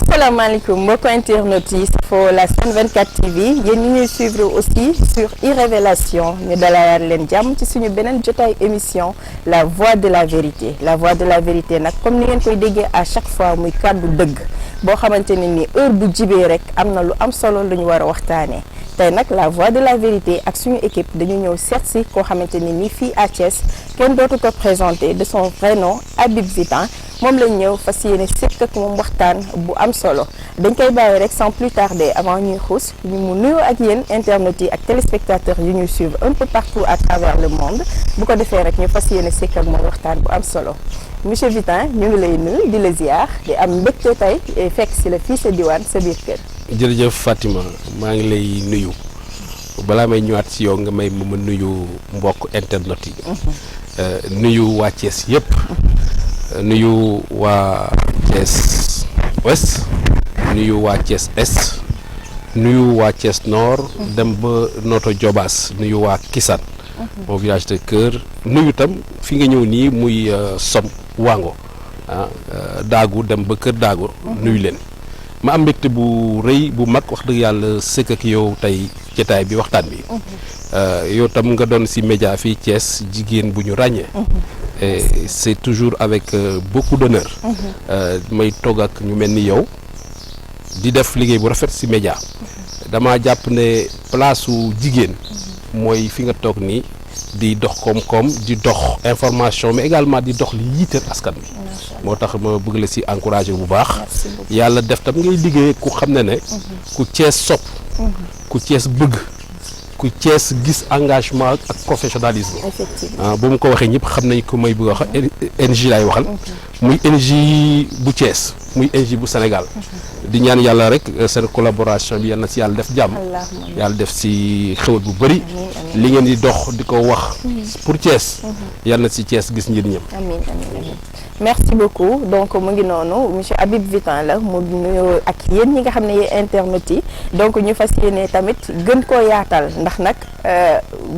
asalaamaaleykum mbokki internautes yi pour la Sen 24 TV yéen ñi ñuy suivre aussi sur iRévélation ñu dalalaat leen jàmm ci suñu beneen jotaay émission la voix de la vérité nag comme ni ngeen koy déggee à chaque fois muy kàddu dëgg boo xamante ne ni heure bu jibee rek am na lu am solo lu ñu war a waxtaanee tey nag la voix de la vérité ak suñu équipe dañu ñëw seet si koo xamante ne ni fii à Thiès kenn dootu ko présenté de son vrai nom Habib Vitan moom lañ ñëw fas yéene sekk ak moom waxtaan bu am solo dañ koy bàyyi rek sans plus tarder avant ñuy xuus ñu mu nuyoo ak yéen internautes yi ak téléspectateurs yu ñuy suivre un peu partout à travers le monde bu ko defee rek ñu fas yéene sekk ak moom waxtaan bu am solo monsieur Vitan ñu ngi lay nuyu di la ziar di am mbégte tey fekk si la fii sa diwaan sa biir kër. jërëjëf Fatima maa ngi lay nuyu balaa may ñëwaat si yow nga may ma nuyu mbokk internet yi. nuyu waa Thiès yëpp. nuyu waa Thiès Ouest nuyu waa Thiès Est nuyu waa Thiès Nord dem ba Notto Diobass nuyu waa Kisane mon village de cœur nuyu tam fi nga ñëw nii muy Som Wango daagu dem ba kër daagu nuyu leen ma am mbégte bu rëy bu mag wax dëgg yàlla sëkk ak yow tey jotaay bi waxtaan bi yow tam nga doon si média fii Thiès jigéen bu ñu ràññee et c'est toujours avec beaucoup d'honneur may toog ak ñu mel ni yow di def liggéey bu rafet ci média dama jàpp ne place su jigéen mooy fi nga toog nii di dox koom-koom di dox information mais également di dox li yitteel askan bi moo tax ma bëgg la ci encourager bu baax yàlla def tam ngay liggéey ku xam ne ku Thiès sopp ku Thiès bëgg ku Thiès gis engagement ak professionnalisme bu mu ko waxee ñëpp xam nañ ko may bëgg a wax NJ laay waxal muy NJ bu Thiès muy NJ bu Sénégal di ñaan yàlla rek seen collaboration bi yal na si yàlla def jàmm yàlla def si xewat bu bëri li ngeen di dox di ko wax pour Thiès yal na si Thiès gis njëriñam. amiin amiin merci beaucoup donc mu ngi noonu monsieur Habib Vitan la mu nuyoo ak yéen ñi nga xam ne yéen internautes yi donc ñu fas yéene tamit gën koo yaatal ndax nag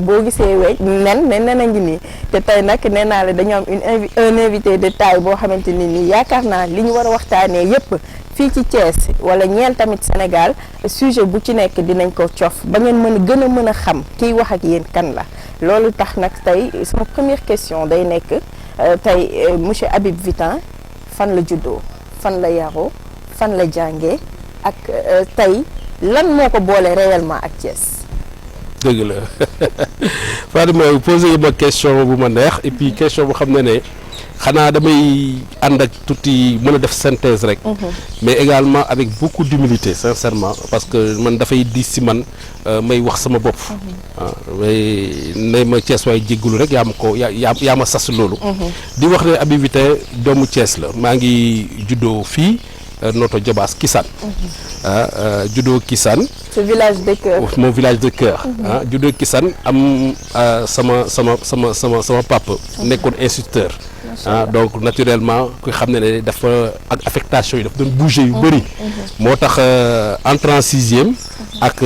boo gisee weej nen a ngi nii te tey nag nee naa la dañoo am un invité de taille boo xamante ni nii yaakaar naa li ñu war a waxtaanee yépp fii ci Thiès wala ñeel tamit Sénégal sujet bu ci nekk dinañ ko cof ba ngeen mën a xam kiy wax ak yéen kan la loolu tax nag tey sama première question day nekk tey monsieur Habib Vitan fan la juddoo fan la yaroo fan la jàngee ak tey lan moo ko boole réellement ak Thiès. dëgg la Fatima posé ma question bu ma neex et puis question bu xam ne xanaa damay ànd ak tuuti mën a def synthèse rek mais également avec beaucoup d'humilité sincèrement parce que man dafay diis si man may wax sama bopp mais ne ma Thiès waaye jéggulu rek yaa ma sas loolu di wax ne Habib Vitan doomu Thiès la maa ngi juddoo fii Notto Diobass Kisane juddoo Kisane ce village de cœur mon village de cœur juddoo Kisane am sama papa nekkoon instituteur donc naturellement ku xam ne dafa ak affectation yi dafa doon bouger yu bëri moo tax entrée en sixième ak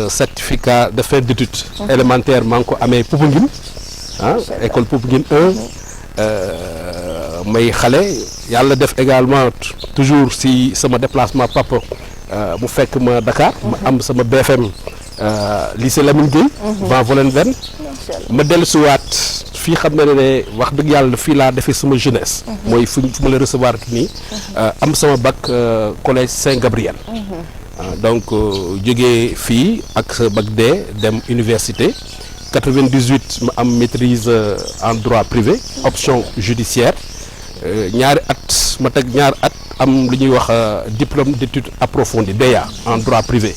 certificat de fin d'études élémentaire maa ngi ko amee Popenguine école Popenguine 1 may xale yàlla def également toujours si sama déplacement papa mu fekk ma Dakar ma am sama BFM lycée Lamine Gueye Van Vollenhoven ma dellusiwaat fii xam ne wax dëgg yàlla fii laa defee sama jeunesse mooy fu ma la recevoir nii am sama bac collège Saint-Gabriel donc jógee fii ak sa bac D dem université 98 ma am maîtrise en droit privé option judiciaire ñaari at am lu ñuy wax diplôme d'études approfondies DEA en droit privé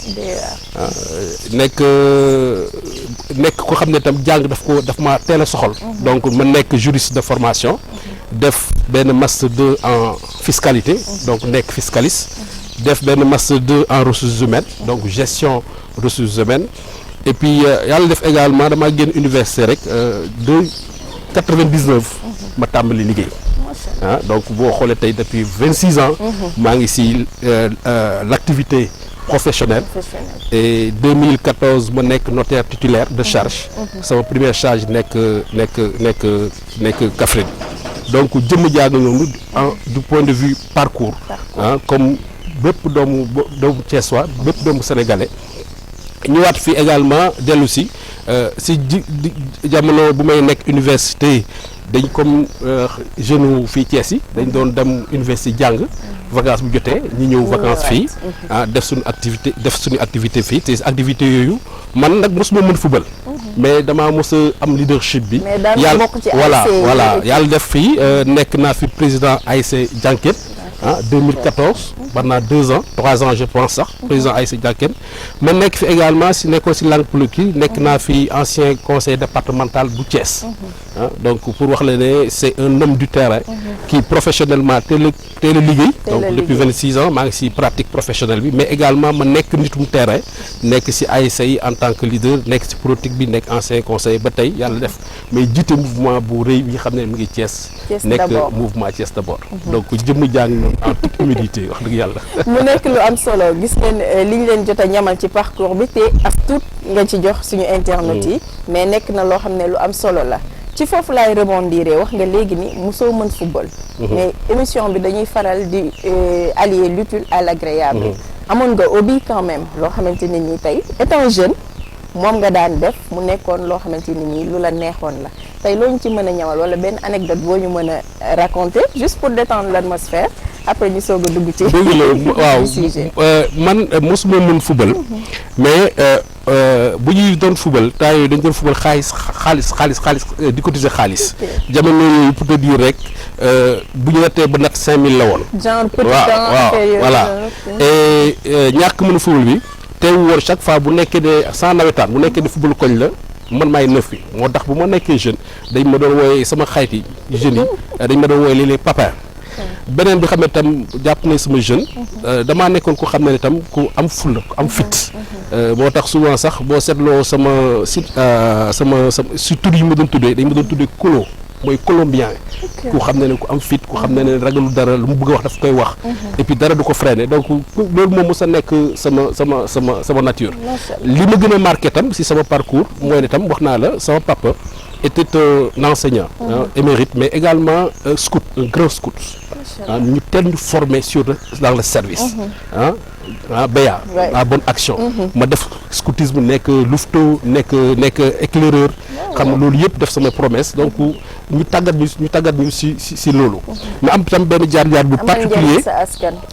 nekk ko xam ne tam jàng daf ma teel a soxal donc ma nekk juriste de formation def benn master 2 en fiscalité donc nekk fiscaliste def benn master 2 en ressources humaines donc gestion ressources humaines et puis yàlla def également dama génn université rek de 99 ma tàmbali liggéey donc boo xoolee tey depuis 26 ans maa ngi ci l'activité professionnelle et 2014 ma nekk notaire titulaire de charge sama première charge nekk Kaffrine donc jëmm jàng noonu du point de vue parcours comme bépp doomu Thiessois bépp doomu sénégalais ñëwaat fii également dellu si jamono bu may nekk université dañ comme jeune fii Thiès yi dañ doon dem université jàng vacances bu jotee ñu ñëw vacances fii def suñu activité fii te activité yooyu man nag mosuma mën football mais damaa mos a am leadership bi yàlla voilà yàlla def fii nekk naa fi président ASC Jànket 2014 pendant 2 ans 3 ans je pense sax président ASC Jànket ma nekk fi également si nekkoon si langue politique nekk naa fi ancien conseil départemental bu Thiès donc pour wax la ne c'est un homme du terrain qui professionnellement teel a liggéey donc depuis 26 ans maa ngi si pratique professionnelle bi mais également ma nekk nitum terrain nekk si ASC yi en tant que leader nekk si politique bi nekk ancien conseiller ba tey yàlla def mais jiite mouvement bu rëy bi xam ne mu ngi Thiès nekk mouvement Thiès d'abord donc jëmm jàng en toute humilité wax dëgg yàlla. mu nekk lu am solo gis ngeen li ñu leen jot a ñamal ci parcours bi te as tuut nga ci jox suñu internautes yi mais nekk na loo xam ne lu am solo la ci foofu laay rebondir wax nga léegi ni mosoo mën football. mais émission bi dañuy faral di allier l'utile à l'agréable. amoon nga hobby quand même loo xamante ne nii tey étant jeune moom nga daan def mu nekkoon loo xamante ne nii lu la neexoon la tey loo ñu ci mën a ñamal wala benn anecdote boo ñu mën a raconter juste pour détendre l'atmosphère après ñu soog a dugg ci. dëgg la waaw man mosuma mën football. mais bu ñuy doon football temps yooyu dañ doon football xaalis di cotiser xaalis. jamono yooyu pour te dire rek bu ñu nattee ba natt 5000 la woon. genre petit temps voilà et ñàkk mën football bi teewu woon chaque fois bu nekkee ne sans nawetaan bu nekkee ne football koñ la. man maay neuf bi moo tax bu ma nekkee jeune dañ ma doon wooyee sama xarit yi jeunes yi dañ ma doon wooyee léeg-léeg papa beneen bi xam ne tam jàpp ne sama jeune damaa nekkoon ku xam ne tam ku am fulla ku am fit moo tax souvent sax boo seetloo sama si tur yi ma doon tuddee dañ ma doon tuddee colo mooy colombien ku xam ne ku am fit ku xam ne ragalu dara lu mu bëgg a wax daf koy wax et puis dara du ko freiner donc loolu moom mos a nekk sama nature li ma gën a marqué tam si sama parcours mooy ne tam wax naa la sama papa était un enseignant émérite mais également scout un grand scout ñu teel ñu formé dans le service BA à bonne action ma def scoutisme nekk louveteau nekk éclaireur xam nga loolu yëpp def sama promesse donc ñu tàggat ñu si loolu mais am tam benn jaar-jaar bu particulier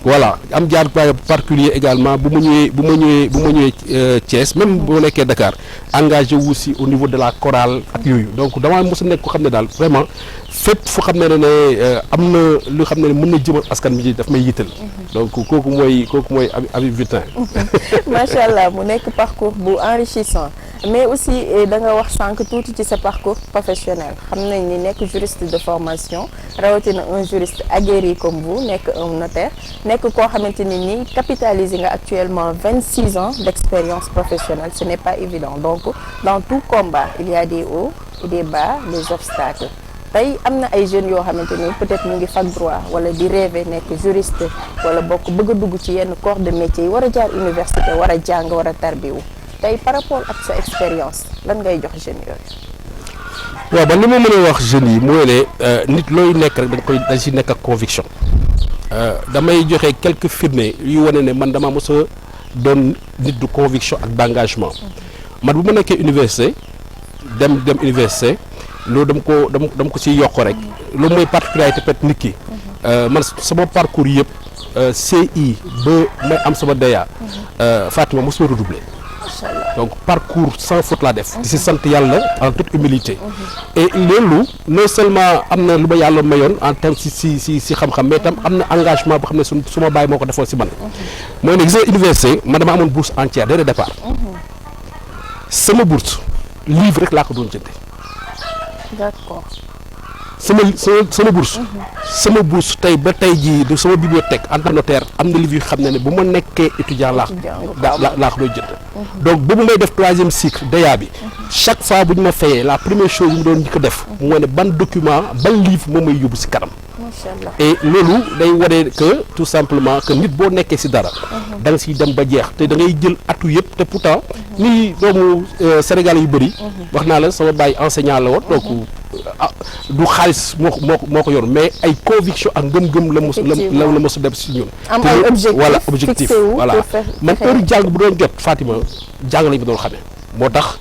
voilà am jaar-jaar bu particulier également bu ma ñëwee Thiès même bu ma nekkee Dakar engagé wu si au niveau de la chorale ak yooyu donc damaa mos a nekk ko xam ne daal vraiment fépp fu xam ne am na lu xam ne mën na jëmal askan bi daf may yittal donc kooku mooy Habib Vitin. macha allah mu nekk parcours bu enrichissant mais aussi da nga wax sànq tuuti ci sa parcours professionnel xam nañ ni nekk juriste de formation rawatina un juriste aguerri comme vous nekk un notaire nekk koo xamante ni nii capitalisé nga actuellement 26 ans d'expérience professionnelle ce n'est pas évident donc dans tout combat il y a des hauts et des bas des obstacles. tey am na ay jeunes yoo xamante ni peut-être ñu ngi fac droit wala di rêver nekk juriste wala bokk bëgg a dugg ci yenn corps de métier yi war a jaar université war a jàng war a tarbiwu tey par rapport ak sa expérience lan ngay jox jeunes yooyu. waaw man li ma mën a wax jeunes yi mooy ne nit looy nekk rek dañ si nekk ak conviction damay joxe quelques firnde yu wane ne man dama mos a doon nit de conviction ak d'engagement man bu ma nekkee université dem université. loolu dama ko ciy yokk rek loolu mooy particularité peut-être nit ki man sama parcours yëpp CI ba may am sama DEA Fatima mosuma redoubler donc parcours sans faute laa def di si sant yàlla en toute humilité et loolu non seulement am na lu ma yàlla mayoon en terme si xam-xam mais tam am na engagement boo xam ne su ma bàyyi moo ko defoon si man mooy ne gis nga université man dama amoon bourse entière dès le départ sama bourse livre rek laa ko doon jënde d'accord sama bourse sama bourse tey ba tey jii de sama bibliothèque en tant que notaire am na livre yu xam ne bu ma nekkee étudiant laa ko doon jënd donc boobu may def 3e cycle DEA bi chaque fois bu ñu ma fayee la première chose yu mu doon njëkk a def mooy ne ban document ban livre moom may yóbbu si kanam et loolu day wane que tout simplement que nit boo nekkee si dara da nga siy dem ba jeex te da ngay jël atu yëpp te pourtant nii doomu Sénégal yu bëri wax naa la sama baay enseignant la woon donc du xaalis moo ko yor mais ay conviction ak ngëm-ngëm la mos a dem si ñun. am ay objectif voilà objectif voilà man heure jàng bu doon jot Fatima jàng lañu doon xamee moo tax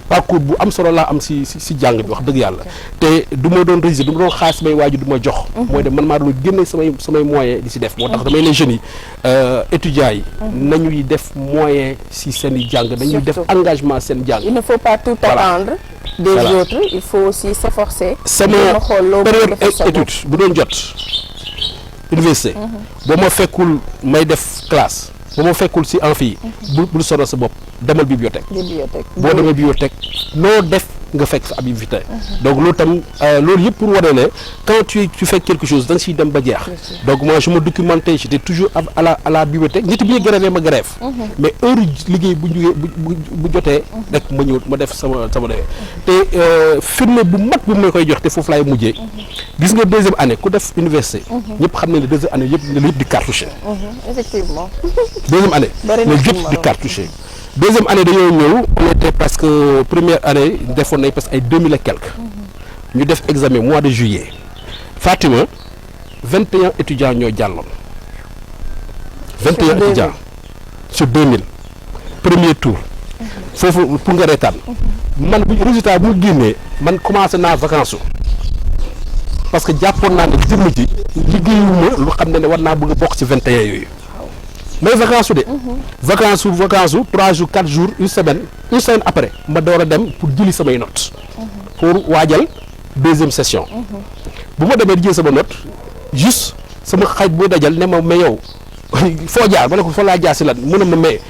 parcours bu am solo laa am si jàng bi wax dëgg yàlla te du ma doon résister du ma doon xaar samay waajur du ma jox. mooy de man maa doon génne samay moyens di si def. moo tax damay les jeunes yi étudiants yi. nañuy def moyen si seen i jàng nañuy def engagement seen jàng. il ne faut pas tout attendre des autres il faut aussi s'efforcer. sama période étude bu doon jot université. boo ma fekkul may def classe. ba ma fekkul si amphi yi bul sonal sa bopp demal bibliothèque boo demee bibliothèque noo def nga fekk fa ab invité donc loolu tam loolu yëpp pour wane ne quand tu fais quelque chose da nga siy dem ba jeex donc moi je me documentais j'étais toujours à la bibliothèque ñetti bi ñu grève ma grève mais heure liggéey bu jógee bu jotee rek ma ñëw ma def sama dewee te firnde bu mag bu ma koy jox te foofu laay mujjee gis nga deuxième année ku def université ñëpp xam ne ne deuxième année yëpp di cartouché effectivement deuxième année mais yëpp di cartouché deuxième année dañoo ñëw on était presque première année defoon nañ presque ay 2000 et quelques ñu def examen mois de juillet Fatima 21 étudiants ñoo jàlloon 21 étudiants sur 2000 premier tour foofu pour nga reetaan man bu résultat bu mu génnee man commencé naa vacances parce que jàppoon naa ne jëmm ji liggéeyuma lu xam ne war naa bëgg a bokk ci 21 yooyu mais vacances de vacances 3 jours 4 jours une semaine après ma door a dem pour jëli samay notes pour waajal deuxième session bu ma demee di jël sama note juste sama xarit boo dajal ne ma mais yow foo jaar ma ne ko foo laa jaar si lan mu ne ma mais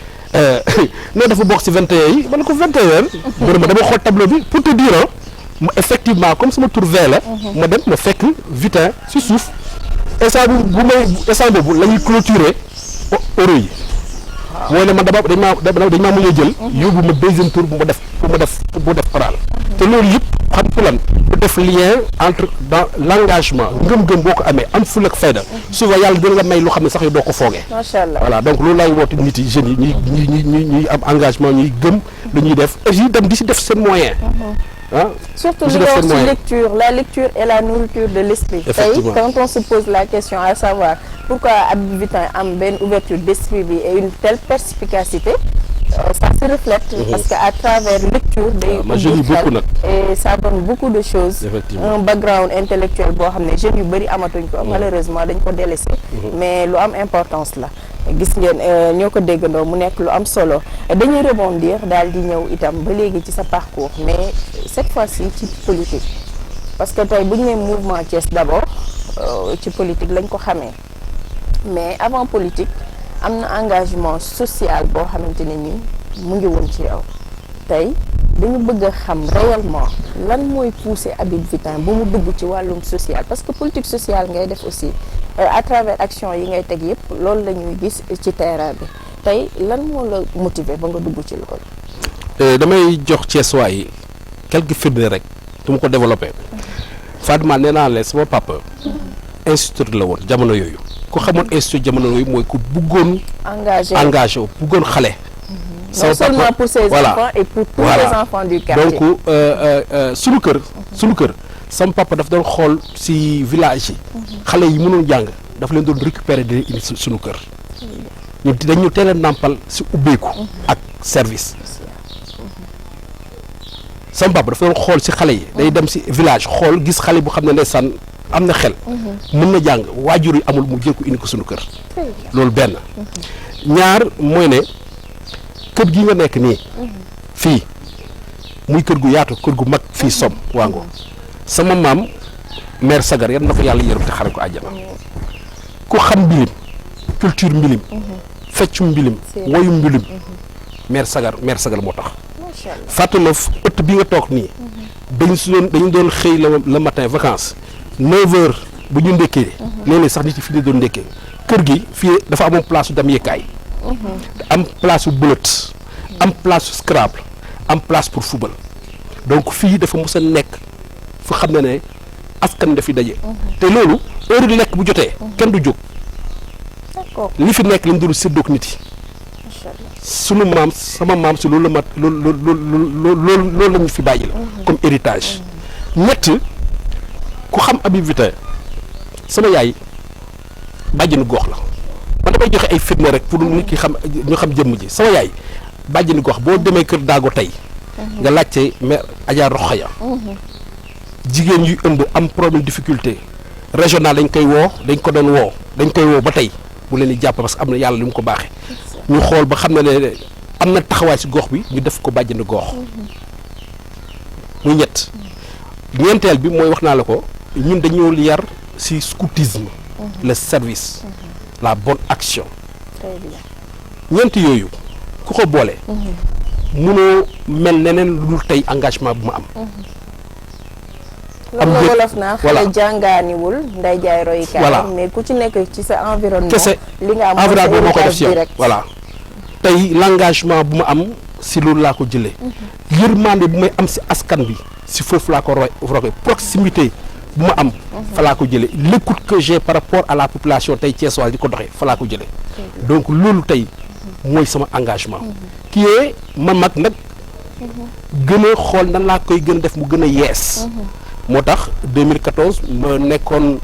non dafa bokk si 21 yi ma ne ko 21 heures mu ne ma dama xool tableau bi pour te dire ma effectivement comme sama tour V la ma dem ma fekk vitin si suuf instant boobu la ñuy clôturer euro yi mooy ne man dañ maa mujjee jël yóbbu ma deuxième tour bu ma def oral te loolu yëpp xam fu lan bu def lien entre dans l'engagement ngëm-ngëm boo ko amee am ful ak fayda souvent yàlla dina la may loo xam ne sax yow doo ko foogee macha allah voilà donc loolu laay woote nit yi jeunes yi ñuy am engagement ñuy gëm lu ñuy def et puis dem di si def seen moyen surtout li nga wax ci lecture la lecture est la nourriture de l'esprit tey quand on se pose la question à savoir pourquoi Habib Vitin am benn ouverture d'esprit bi et une telle perspicacité ça se reflète parce que à travers lecture day et ça donne beaucoup de choses un background intellectuel boo xam ne jeunes yu bëri amatuñ ko malheureusement dañ ko délaissé mais lu am importance la gis ngeen ñoo ko déggandoo mu nekk lu am solo dañuy rebondir daal di ñëw itam ba léegi ci sa parcours mais cette fois-ci ci politique parce que tey bu ñu nee mouvement Thiès d'abord ci politique lañ ko xamee mais avant politique am na engagement social boo xamante ne nii mu ngi woon ci yow tey dañu bëgg a xam réellement lan mooy pousser Habib Vitin bu mu dugg ci wàllum social parce que politique sociale ngay def aussi à travers action yi ngay teg yëpp loolu la ñuy gis ci terrain bi tey lan moo la motiver ba nga dugg ci loolu. damay jox Thiessois yi quelques firnde rek tu ma ko développé Fatma nee naa leen sama papa instituteur la woon jamono yooyu ku xamoon institut jamono yooyu mooy ku bëggoon engagé wu bëggoon xale. non seulement pour ses enfants et pour tous les enfants du quartier. donc sunu kër sama papa daf doon xool si village yi xale yi mënoon jàng dafa leen doon récupérer di indi sunu kër ñu dañu teel a nàmpal si ubbeeku ak service sama papa dafa doon xool si xale yi day dem si village xool gis xale bu xam ne ndeysaan am na xel mën na jàng waajur yi amul mu jël ko indi ko sunu kër loolu benn ñaar mooy ne kër gi nga nekk nii fii muy kër gu yaatu kër gu mag fii som waango sama maam mère Sagar yan na ko yàlla yërëm te xare ko àjjana ku xam mbilim culture mbilim feccu mbilim woyu mbilim mère Sagar moo tax fàtte na ëtt bi nga toog nii dañu doon xëy le matin vacances 9 heures bu ñu ndekkee léeg-léeg sax nit yi fii la doon ndekkee kër gi fii dafa amoon place su dem yekkaay am place su bëlët am place su scrabble am place pour football donc fii dafa mos a nekk fu xam ne askan dafi daje te loolu heure lekk bu jotee kenn du jóg li fi nekk lañ doon séddoog nit yi sunu maam sama maam si loolu la mat loolu lañu fi bàyyi la comme héritage ñett ku xam Habib Vitin sama yaay bàjjenu gox la man damay joxe ay firnde rek pour nit ki xam ñu xam jëmm ji sama yaay bàjjenu gox boo demee kër Daago tey nga laajte mère Adja Rokhaya jigéen yuy ëmb am problème difficulté régional dañ koy woo dañ ko doon woo dañ koy woo ba tey bu leen di jàpp parce que am na yàlla li mu ko baaxee ñu xool ba xam ne am na taxawaay si gox bi ñu def ko bàjjenu gox muy ñett ñeenteel bi mooy wax naa la ko ñun dañoo yar si scoutisme le service la bonne action très bien ñeent yooyu ku ko boole munoo mel neneen lu dul tey engagement bu ma am loolu wolof naa xale jàngaaniwul nday jaay royukaay mais ku ci nekk ci sa environnement kese li nga am environnement moo ko def si yow voilà tey l'engagement bu ma am si loolu laa ko jëlee yërmande bu may am si askan bi si foofu laa ko roy proximité bu ma am fa laa ko jëlee l'écoute que j'ai par rapport à la population tey Thiessois di ko doxee fa laa ko jëlee donc loolu tey mooy sama engagement qui est ma mag nag gën a xool nan laa koy gën a def mu gën a yees moo tax 2014 ma nekkoon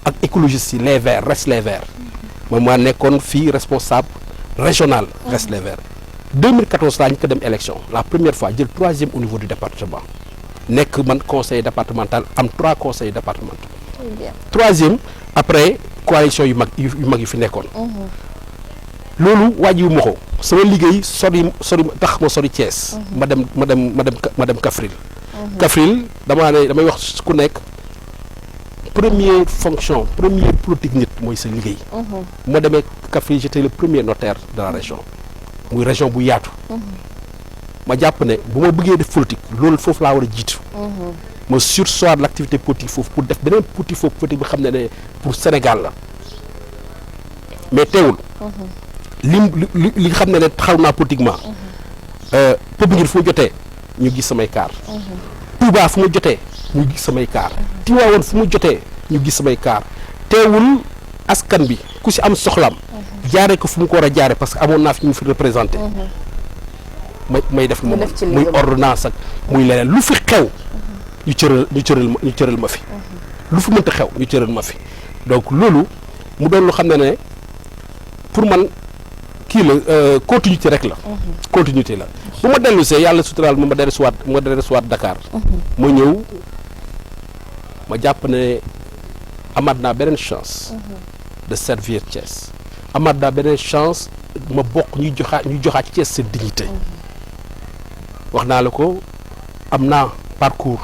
ak écologiste yi les verts reste les verts moom maa nekkoon fii responsable régional reste les verts 2014 laa ñu ko dem élection la première fois jël 3e au niveau du département nekk man conseiller départemental am 3 conseillers départementaux 3e après coalition yu mag yu fi nekkoon loolu wàññiwu ma ko sama liggéey sori tax ma sori Thiès ma dem Kaffrine Kaffrine damay wax ku nekk première fonction première politique nit mooy sa liggéey ma demee Kaffrine j'étais le premier notaire de la région muy région bu yaatu ma jàpp ne bu ma bëggee def politique loolu foofu laa war a jiitu ma surseoir de l'activité politique foofu pour def beneen politique bi xam ne pour Sénégal la mais teewul li xam ne taxaw naa politiquement Popenguine fu mu jotee ñu gis samay kaar Touba fu mu jotee ñu gis samay kaar Tivaouane fu mu jotee ñu gis samay kaar teewul askan bi ku si am soxlaam jaaree ko fu mu ko war a jaare parce que amoon naa fi ñu fi représenté may def moom muy ordonnance ak muy leneen lu fi xew ñu cëral ma fi lu fi mënta xew ñu cëral ma fi donc loolu mu doon lu xam ne pour man kii la continuité rek la continuité la bu ma dellu see yàlla suturaal ma dellu siwaat Dakar ma ñëw ma jàpp ne amaat naa beneen chance de servir Thiès amaat naa beneen chance ma bokk ñuy joxaat Thiès seen dignité wax naa la ko am naa parcours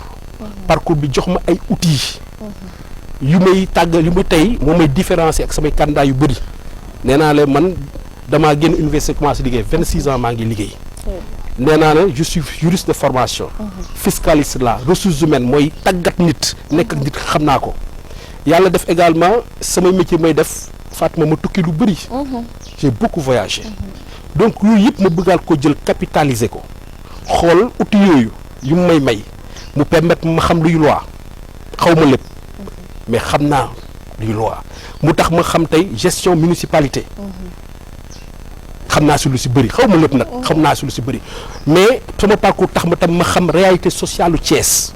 bi jox ma ay outils yu may tey moo may différencier ak samay candidat yu bëri nee naa la man damaa génn université commencé liggéey 26 ans maa ngi liggéey nee naa ne je suis juriste de formation fiscaliste la ressources humaines mooy tàggat nit nekk ak nit xam naa ko yàlla def également samay métier may def Fatma ma tukki lu bëri j'ai beaucoup voyagé donc yooyu yëpp ma bëggaal ko jël capitaliser ko xool outils yooyu yu may mu permettre ma xam luy loi xaw ma lépp mais xam naa luy loi mu tax ma xam tey gestion municipalité xam naa si lu si bëri xaw ma lépp nag xam naa si lu si bëri mais sama parcours tax ma tam ma xam réalité sociale lu Thiès.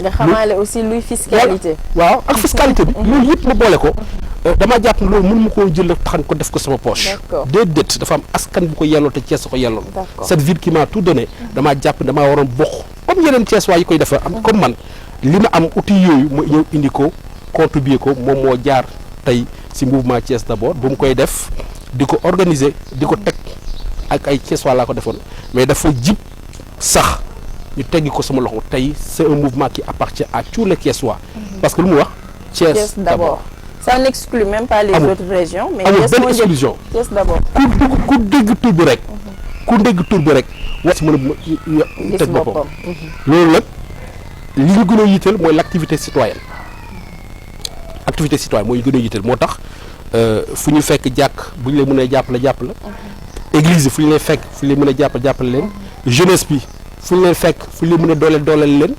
nga xamaale aussi luy fiscalité. waaw ak fiscalité bi. loolu yëpp ma boole ko. dama jàpp ne loolu mënu ma koo jël taxan ko def ko sama poche. déedéet dafa am askan bu ko yelloo te Thiès ko yelloon. cette ville qui m'a tout donné. damaa jàpp ne damaa waroon bokk comme yeneen Thiès waa yi koy defar am comme man li ma am outil yooyu ma ñëw indi ko contribuer ko moom moo jaar tey si mouvement Thiès d'abord bu mu koy def. di ko organiser di ko teg ak ay Thiès waa laa ko defoon mais dafa jib sax ñu teggi ko sama loxo tey c'est un mouvement qui appartient à tous les Thiessois parce que lu mu wax Thiès d'abord ça n'exclut même pas les autres régions mais amul benn exclusion Thiès d'abord ku dégg tur bi rek war si mën a teg boppam loolu nag li ñu gën a yitteel mooy l'activité citoyenne mooy gën a yitteel moo tax fu ñu fekk jàkk bu ñu leen mën a jàppale église fu ñu leen fekk fu ñu leen mën a jàppale leen jeunesse bi fu ñu leen fekk fu ñu leen mën a dooleel leen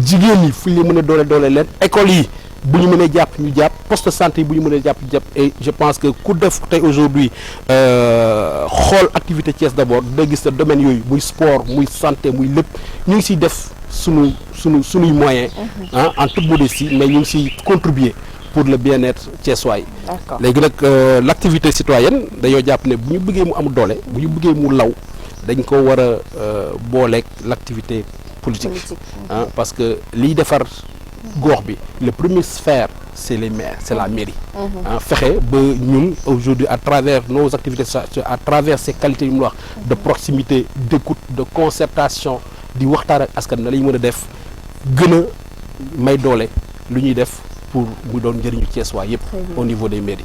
jigéen yi fu ñu leen mën a dooleel leen école yi bu ñu mënee jàpp ñu jàpp poste de santé yi bu ñu mënee jàpp et je pense que ku def tey aujourd'hui xool activité Thiès d'abord da gis na domaine yooyu muy sport muy santé muy lépp ñu ngi siy def sunu suñuy moyens en toute modestie mais ñu ngi si contribuer pour le bien-être thiessois yi. D'accord. léegi nag l'activité citoyenne dañoo jàpp ne bu ñu bëggee mu am doole bu ñu bëggee mu law dañ ko war a booleeg l'activité politique parce que liy defar gox bi le premier sphère c'est les maires c'est la mairie fexe ba ñun aujourd'hui à travers nos activités à travers ces qualités yu mu wax de proximité d'écoute de concertation di waxtaan ak askan na la ñu mën a def gën a may doole lu ñuy def pour mu doon njëriñu Thiès waa yëpp au niveau des mairies.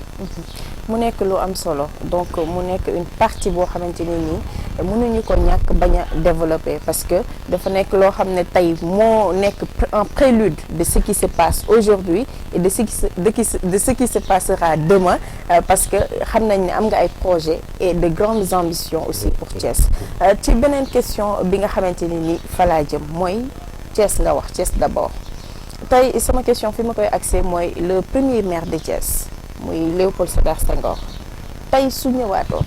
mu nekk lu am solo donc mu nekk une partie boo xamante ni nii mënuñu ko ñàkk bañ a développer parce que dafa nekk loo xam ne tey moo nekk un prélude de ce qui se passe aujourd'hui et de ce qui se passera demain parce que xam nañ ne am nga ay projets et de grandes ambitions aussi pour Thiès. ci beneen question bi nga xamante ni nii fa laa jëm mooy Thiès nga wax Thiès d'abord. tey sama question fi ma koy accès mooy le premier maire de Thiès muy Léopold Sédar Senghor tey su ñëwaatoon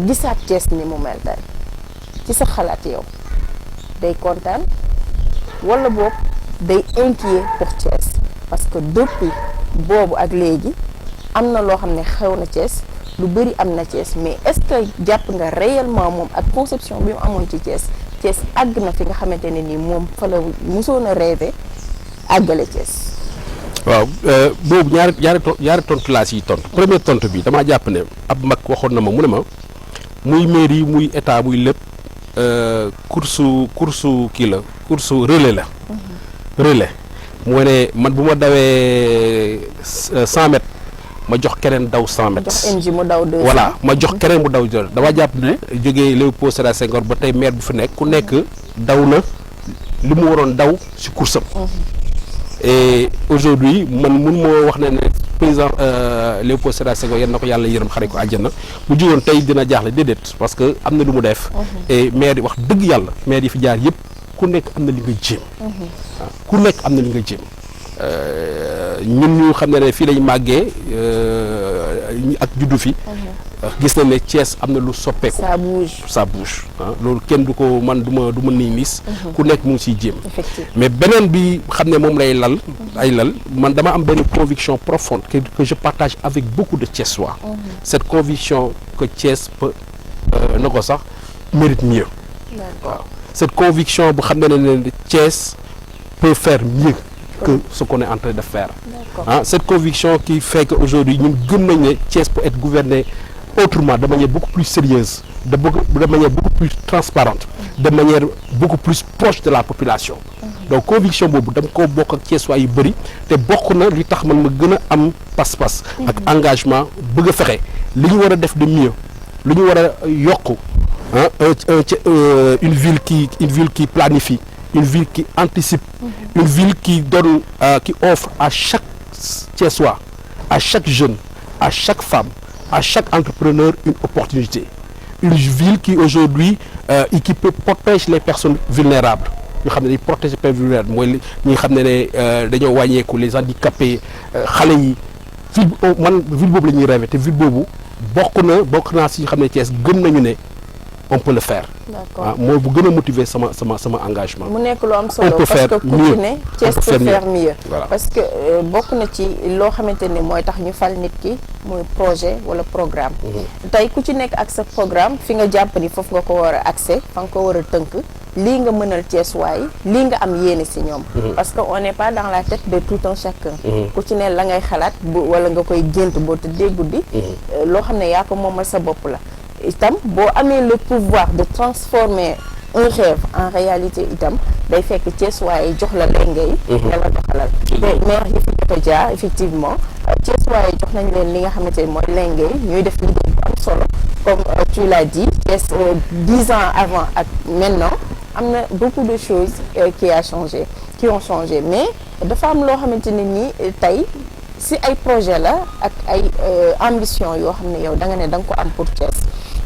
gisaat Thiès ni mu mel tey ci sa xalaat yow day kontaan wala boog day inquiet pour Thiès parce que depuis boobu ak léegi am na loo xam ne xew na Thiès lu bëri am na Thiès mais est-ce que jàpp nga réellement moom ak conception bi mu amoon ci Thiès Thiès àgg na fi nga xamante ne ni moom fa la musoon a rêvé àggale Thiès. waaw boobu ñaari tontu laa siy tontu premier tontu bi damaa jàpp ne ab mag waxoon na ma mu ne ma muy mairie muy état muy lépp course kii la course relais la. relais moo ne man bu ma dawee 100 mètres ma jox keneen daw 100 mètres. jox NG mu daw 200 voilà ma jox keneen mu daw jël dama jàpp ne jógee Léopold Sédar Senghor ba tey maire bu fi nekk ku nekk daw na li mu waroon daw ci course am. et aujourd'hui man mun moo wax ne président Léopold Sédar Senghor yal na ko yàlla yërëm xare ko àjjana bu jugoon tey dina jaaxle déedéet parce que am na lu mu def. et maire yi wax dëgg yàlla maire yi fi jaar yëpp ku nekk am na li nga jéem. ku nekk am na li nga jéem. ñun ñu xam ne fii lañ màggee ak juddu fi gis nañ ne Thiès am na lu soppeeku. ça bouge loolu kenn du ko man du ma nii nis ku nekk mu ngi siy jéem. mais beneen bi xam ne moom lay lal man dama am benn conviction profonde que je partage avec beaucoup de Thiessois. cette conviction que Thiès peut na ko sax mérite mieux. waaw cette conviction bu xam ne Thiès peut faire mieux que ce qu'on est en train de faire. Cette conviction qui fait qu'aujourd'hui ñun gëm nañ ne Thiès peut être gouverné autrement de manière beaucoup plus sérieuse de manière beaucoup plus transparente de manière beaucoup plus proche de la population. donc conviction boobu dama ko bokk ak Thiès waa yu bëri te bokk na li tax man ma gën a am pas-pas ak engagement bëgg a fexe li ñu war a def de mieux lu ñu war a yokk une ville qui planifie, une ville qui anticipe, une ville qui donne, qui offre à chaque Thiessois, à chaque jeune, à chaque femme, à chaque entrepreneur une opportunité. Une ville qui aujourd'hui et qui peut protéger les personnes vulnérables. Ñu xam ne day protéger les vulnérables mooy ñi xam ne dañoo wàññeeku les handicapés xale yi ville boobu la ñuy rêvé te ville boobu bokk naa si xam ne Thiès gëm nañu ne on peut le faire. D'accord. Moi bu gën a motiver sama engagement. mu nekk lu am solo parce que ku ci ne Thiès peut faire mieux. Voilà. Parce que bokk na ci loo xamante ne mooy tax ñu fal nit ki muy projet wala programme. tey ku ci nekk ak sa programme fi nga jàpp ni foofu nga ko war a accès fa nga ko war a tënk lii nga mënal Thiès waay lii nga am yéene si ñoom. parce que on n'est pas dans la tête de tout un chacun. ku ci ne la ngay xalaat wala nga koy gént boo tëddee guddi. loo xam ne yaa ko moomal sa bopp la. itam boo amee le pouvoir de transformer un rêve en réalité itam day fekk Thiès waaye jox la lengay nga la doxalal te maire yi fi jot a jaar effectivement Thiès waaye jox nañ leen li nga xamante ne mooy lengay ñuy def liggéey bu am solo comme tu l'as dit Thiès 10 ans avant ak maintenant am na beaucoup de choses qui ont changé mais dafa am loo xamante ne nii tey si ay projet la ak ay ambition yoo xam ne yow da nga ne da nga ko am pour Thiès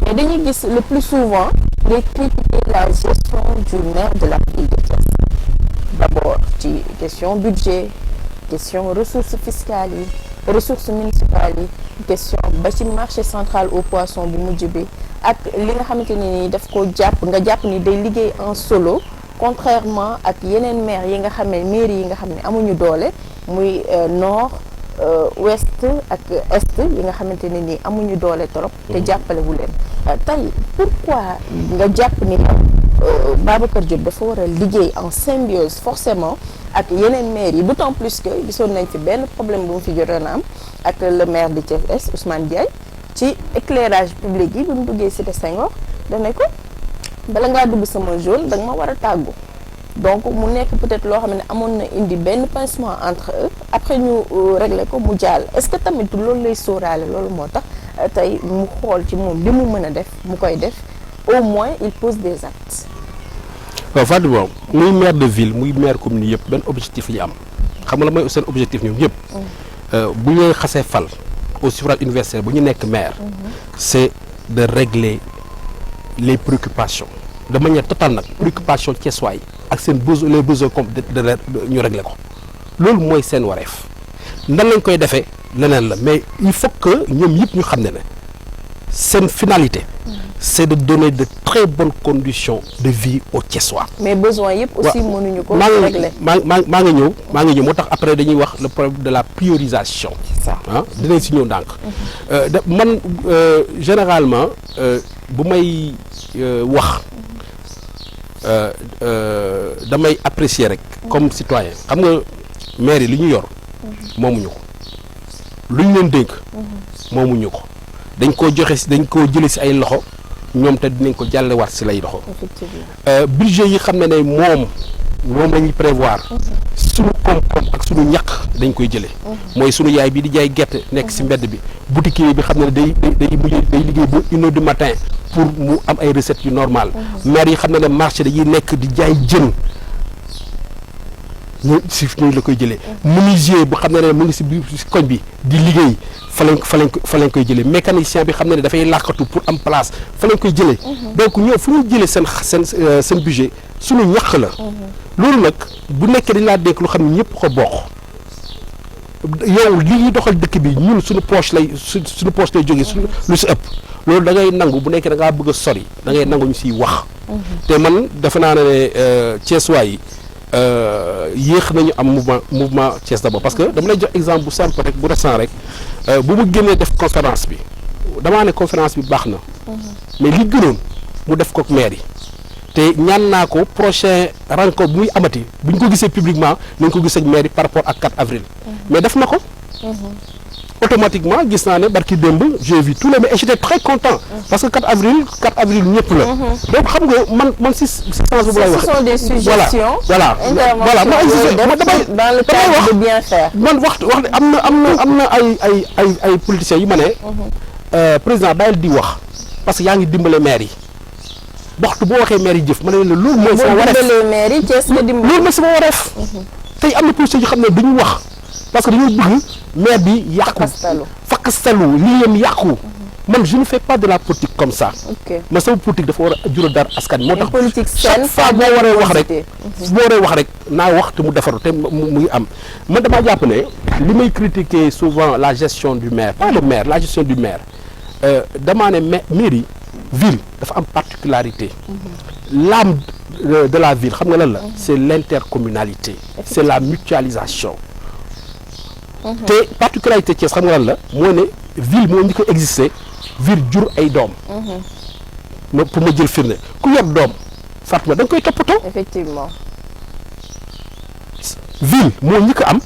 mais dañuy gis le plus souvent ngay critiquer la gestion du maire de la ville de Thiès d'abord ci question budget question ressources fiscales yi ressources municipales yi question ba ci marché central au poisson bu mujj bi ak li nga xamante ne ni daf ko jàpp nga jàpp ni day liggéey en solo contrairement ak yeneen maire yi nga xam ne mairie yi nga xam ne amuñu doole muy nord ouest ak est yi nga xamante ne nii amuñu doole trop te jàppale wu leen tey pourquoi nga jàpp ni Babacar Diop dafa war a liggéey en symbiose forcément ak yeneen maires yi d'autant plus que gisoon nañ fi benn problème bu mu fi jotoon a am ak le maire de Thiès Est Ousmane Diaye ci éclairage public yi bi mu duggee Cité Senghor dane ko bala ngaa dugg sama zone da nga ma war a tàggu donc mu nekk peut-être loo xam ne amoon na indi benn pincement entre eux après ñu régler ko mu jàll est-ce que tamit loolu lay sóoraale loolu moo tax tey mu xool ci moom li mu mën a def mu koy def au moins il pose des actes. waaw Fatou Ba muy maire de ville muy maire commune yëpp benn objectif yi am xam nga la mooy seen objectif ñoom yëpp bu ñu xasee fal au suffrage universel bu ñu nekk maire c'est de régler les préoccupations de manière totale nag préoccupation Thiessois yi ak seen besoin les besoins comme de ñu régler ko loolu mooy seen wareef nan lañ koy defee leneen la mais il faut que ñoom yëpp ñu xam ne seen finalité c'est de donner de très bonnes conditions de vie aux Thiessois. mais besoin yëpp aussi mënuñu ko régler. maa ngi ñëw moo tax après dañuy wax le problème de la priorisation. c'est ça dinañ si ñëw ndànk. man généralement bu may wax damay apprécier rek comme citoyen xam nga maire yi li ñu yor moomuñu ko lu ñu leen dénk moomuñu ko dañ koo joxe dañ koo jële si ay loxo ñoom te dinañ ko jàllewaat si lay loxo. effectivement budget yi xam ne moom la ñuy prévoir suñu koom-koom ak suñu ñàkk dañ koy jëlee mooy suñu yaay bi di jaay gerte nekk si mbedd bi boutiquier bi xam ne day liggéey ba 1h du matin pour mu am ay recettes yu normal maire yi xam ne marché dañuy nekk di jaay jën ñu si ñooñu la koy jëlee menuisier bu xam ne mu ngi si biir si koñ bi di liggéey fa lañ koy jëlee mécanicien bi xam ne dafay làkkatu pour am place fa lañ koy jëlee donc ñoo fu ñu jëlee seen budget suñu ñàkk la loolu nag bu nekkee dañ laa dénk lu xam ne ñëpp ko bokk yow li ñuy doxal dëkk bi ñun suñu poche lay jógee suñu lu si ëpp loolu da ngay nangu bu nekkee da ngaa bëgg a sori da ngay nangu ñu siy wax te man defe naa ne Thiessois yi yéex nañu am mouvement Thiès d'abord parce que dama lay jox exemple bu simple rek bu récent rek bu mu génnee def conférence bi damaa ne conférence bi baax na mais li gënoon mu def ko maire yi te ñaan naa ko prochain rencontre bu muy amati bu ñu ko gisee publiquement nañ ko gis ak maire yi par rapport ak 4 avril mais def na ko automatiquement gis naa ne barki démb j'ai vu tous les mais j'étais très content parce que 4 avril ñëpp la donc xam nga man si sens bu lay wax ce sont des suggestions voilà ma damay dans le cadre de bien faire man wax am na ay politiciens yi ma ne président bàyyil di wax parce que yaa ngi dimbale maire yi waxtu boo waxee maire yi jëf ma ne la loolu mooy sama wareef loolu mooy sama wareef tey am na politiciens yi xam ne duñu wax parce que dañoo bëgg maire bi yàqu fakkastalu lii yem yàqu man je ne fais pas de la politique comme ça ma sama politique dafa war a jural dara askan moo tax chaque fois boo waree wax rek naa wax te mu defaru te mu ngi am man damaa jàpp ne li may critiquer souvent la gestion du maire pas le maire la gestion du maire damaa ne mairie ville dafa am particularité l'âme de la ville xam nga lan la c'est l'intercommunalité c'est la mutualisation te particularité Thiès xam nga lan la moo ne ville moo ñu ko existé ville jur ay doom pour ma jël firnde ku yor doom Fatma da nga koy toppatoo effectivement ville moo ñu ko am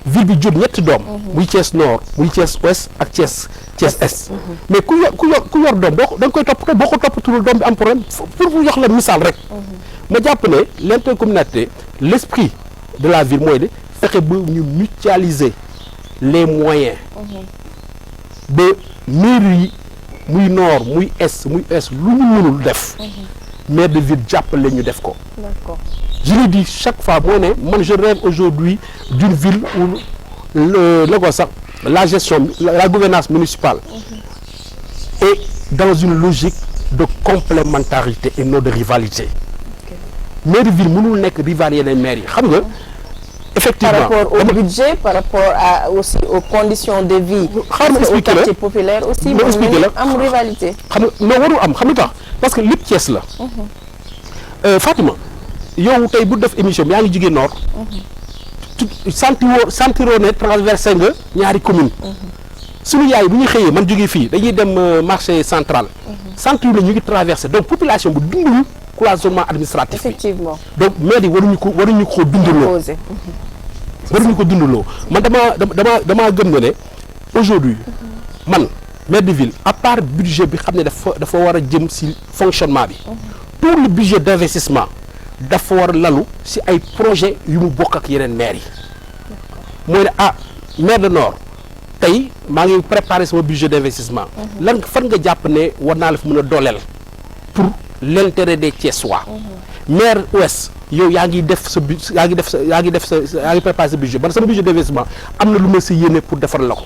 ville bi jur ñetti doom muy Thiès nord muy Thiès ouest ak Thiès est mais ku yor doom da nga koy toppatoo boo ko toppatoo doom bi am problème pour mu jox la misaal rek ma jàpp ne l'intercommunalité l'esprit de la ville mooy de fexe ba ñu mutualiser les moyens ba mairie yi muy nord muy est lu ñu mënul def maire de ville jàppale ñu def ko d'accord je le dis chaque fois moo ne man je rêve aujourd'hui d'une ville où la gestion la gouvernance municipale est dans une logique de complémentarité et non de rivalité maire de ville mënul nekk rivalier les maires yi xam nga effectivement par rapport au budget par rapport aussi aux conditions de vie au quartier populaire aussi am rivalité xam nga non warul am xam nga tax parce que lépp Thiès la Fatima yow tey bu def émission bi yaa ngi jógee nord sentiroo ne traversé nga ñaari commune suñu yaay bu ñu xëyee man jógee fii dañuy dem marché central sentir la ñu ngi traversé donc population bu dundul cloisonnement administratif bi effectivement donc maire yi waruñu ko dundaloo waruñu ko dundaloo man damaa gëm ne aujourd'hui man maire de ville à part budget bi xam ne dafa war a jëm ci fonctionnement bi tout le budget d'investissement dafa war a lalu ci ay projet yu mu bokk ak yeneen maires yi mooy ne maire de Nord tey maa ngi préparer sama budget d'investissement lan fan nga jàpp ne war naa la fi mën a dooleel pour l'intérêt des Thiessois maire ouest yow yaa ngi préparer sa budget ba sama budget d'investissement am na lu ma si yéene pour defar la ko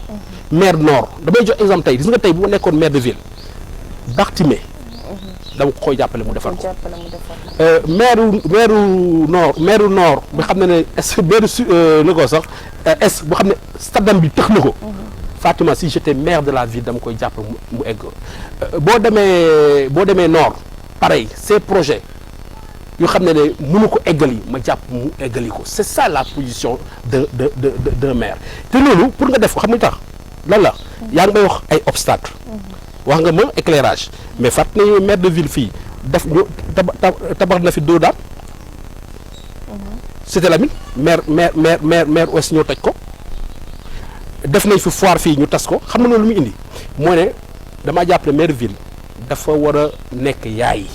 maire nord damay jox exemple tey gis nga tey bu ma nekkoon maire de ville Barthimé dama ko koy jàppale mu defar ko maire nord bi xam ne est maire na ko sax est bu xam ne stadam bi tëx na ko Fatima si j'étais maire de la ville dama koy jàppale mu egg boo demee nord pareil ces projets yoo xam ne mënu ko eggali ma jàpp mu eggali ko c'est ça la position d'un maire te loolu pour nga def ko xam nga tax lan la yaa ngi may wax ay obstacles wax nga ma éclairage mais fàtt nañu maire de ville fii def ñu tabax na fi doo daan c'était la maire ouest ñoo toj ko def nañ fi foire fii ñu tas ko xam nga loolu lu mu indi moo ne damaa jàpp ne maire ville dafa war a nekk yaay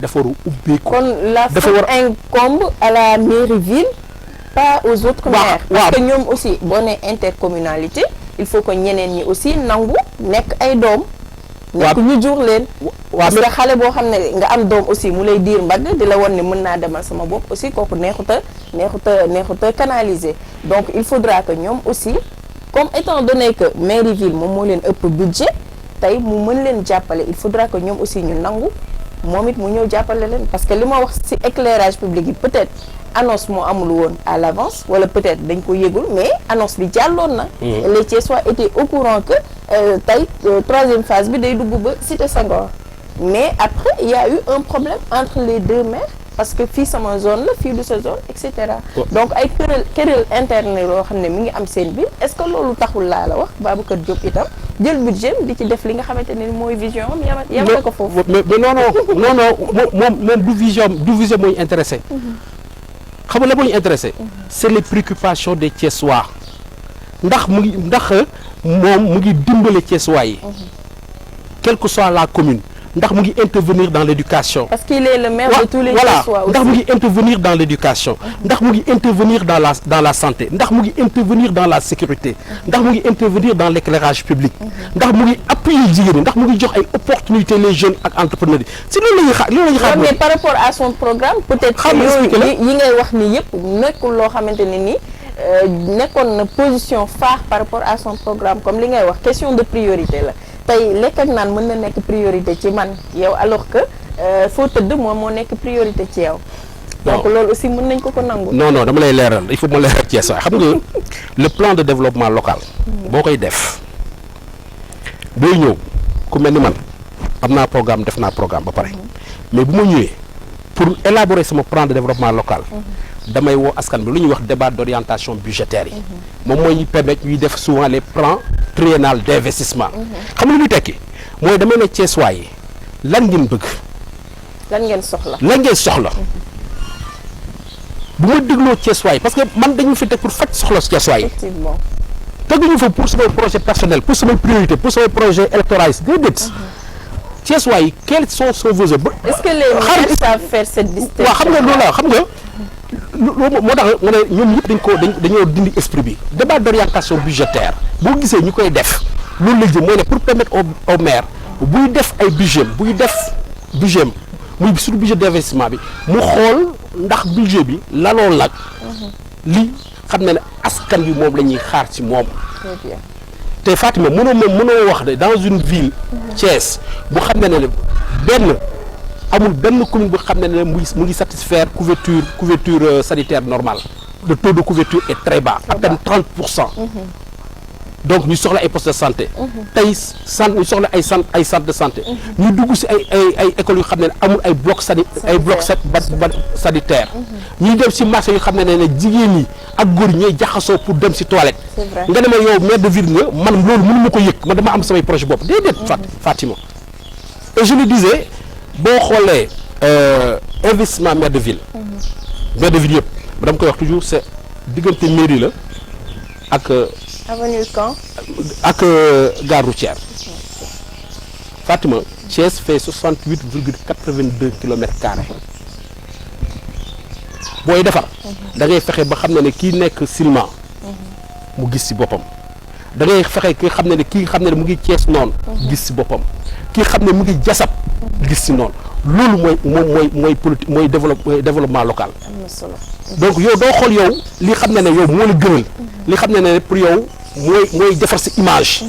dafa war a ubbeeku kon la faute incombe à la mairie ville pas aux autres maires parce que ñoom aussi boo nee intercommunalité il faut que ñeneen ñi aussi nangu nekk ay doom nekk ñu jur leen parce que xale boo xam ne nga am doom aussi mu lay diir mbagg di la won ne mën naa demal sama bopp aussi kooku neexuta canaliser donc il faudra que ñoom aussi comme étant donné que mairie ville moom moo leen ëpp budget tey mu mën leen jàppale il faudra que ñoom aussi ñu nangu moom it mu ñëw jàppale leen parce que li ma wax ci éclairage public yi peut-être annonce moo amul woon à l'avance wala peut-être dañ ko yëgul mais annonce bi jàlloon na les Thiessois étaient au courant que tey troisième phase bi day dugg ba Cité Senghor mais après il y a eu un problème entre les deux maires parce que fii sama zone la fii du sa zone et cetera donc ay querelle interne yoo xam ne mi ngi am seen biir est-ce que loolu taxul laa la wax Babacar Diop itam jël budget di ci def li nga xamante ne mooy vision am yamale ko foofu mais non moom du vision mooy intéressé xam nga la mooy intéressé c'est les préoccupations des Thiessois ndax moom mu ngi dimbale Thiessois yi quelle que soit la commune ndax mu ngi intervenir dans l'éducation parce qu'il est le maire de tous les Thiessois aussi ndax mu ngi intervenir dans l'éducation ndax mu ngi intervenir dans la santé ndax mu ngi intervenir dans la sécurité ndax mu ngi intervenir dans l'éclairage public ndax mu ngi appuyer jigéen ñi ndax mu ngi jox ay opportunités les jeunes ak entrepreneurs yi si loolu la ñuy xaar mais par rapport à son programme peut-être yi ngay wax ni yëpp nekkul loo xamante ne ni nekkoon na position phare par rapport à son programme comme li ngay wax question de priorité la tey lekk ak naan mën na nekk priorité ci man yow alors que foo tëdd moom moo nekk priorité ci yow donc loolu aussi mën nañ ko nangu non dama lay leeral il faut ma leeral Thiès waaye xam nga le plan de développement local boo koy def booy ñëw ku mel ni man am naa programme def naa programme ba pare mais bu ma ñëwee pour élaborer sama plan de développement local damay woo askan bi lu ñuy wax débat d'orientation budgétaire yi moom mooy ñu permettre ñuy def souvent les plans triennal d'investissement xam nga lu muy tekki mooy damay ne Thiessois yi lan ngeen bëgg lan ngeen soxla bu ma dégloo Thiessois yi parce que man dañu fi teg pour faj soxla Thiessois yi effectivement teguñu fa pour samay projet personnel pour samay priorité pour samay projet électoral déedéet Thiessois yi quels sont vos besoins est-ce que les maires savent faire cette distinction waaw xam nga loolu la xam nga loolu moo tax nga ne ñoom ñëpp dañoo dindi esprit bi débat d'orientation budgétaire boo gisee ñu koy def loolu la jëm mooy ne pour permettre au maire buy def ay budget muy surtout budget d'investissement bi mu xool ndax budget bi laloo lag li xam ne askan bi moom la ñuy xaar ci moom te Fatima mënoo wax de dans une ville Thiès bu xam ne amul benn commune bu xam ne mu ngi satisfaire couverture sanitaire normale le taux de couverture est très bas à peine 30%. donc ñu soxla ay postes de santé. tey ñu soxla ay centres de santé. ñu dugg si ay écoles yu xam ne amul ay blocs sanitaire. ñuy dem si marché yu xam ne jigéen ñi ak góor ñooy jaxasoo pour dem si toilette. nga ne ma yow maire de ville nga man loolu mënu ma ko yëg man dama am samay projet bopp déedéet. Fatima et je le disais boo xoolee investissement maire de ville. maire de ville yëpp dama koy wax toujours c'est diggante mairie la ak. avenue Caen. ak gare routière. Fatima Thiès fait 68,82 kilomètres carrés booy defar da ngay fexe ba xam ne kii nekk Silema mu gis ci boppam da ngay fexe ki xam ne kii xam ne mu ngi Thiès noonu gis ci boppam kii xam ne mu ngi Jasab gis ci noonu loolu mooy politique mooy développement local. am na solo. donc yow doo xool yow li xam ne yow moo la gënal li xam ne pour yow mooy defar sa image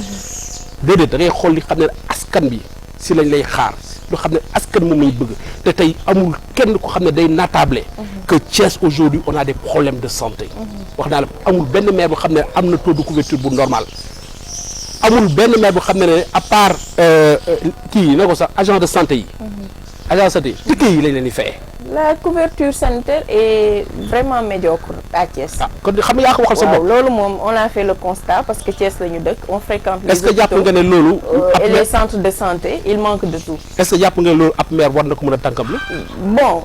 déedéet da ngay xool li xam ne askan bi si lañ lay xaar lu xam ne askan moom lañ bëgg te tey amul kenn ko xam ne day natable que Thiès aujourd'hui on a des problèmes de santé. wax naa la amul benn maire boo xam ne am na taux de couverture bu normal amul benn maire boo xam ne à part kii na ko sax agent de santé yi. agent de santé ticket yi lañ leen di fayee. La couverture sanitaire est vraiment médiocre à Thiès. kon xam nga yaa ko waxal sa bopp. loolu moom on a fait le constat parce que Thiès la ñu dëkk on fréquente. est-ce que jàpp nga ne loolu. et les centres de santé il manque de tout. est-ce que jàpp nga ne loolu ab maire war na ko mën a tànkam la. bon.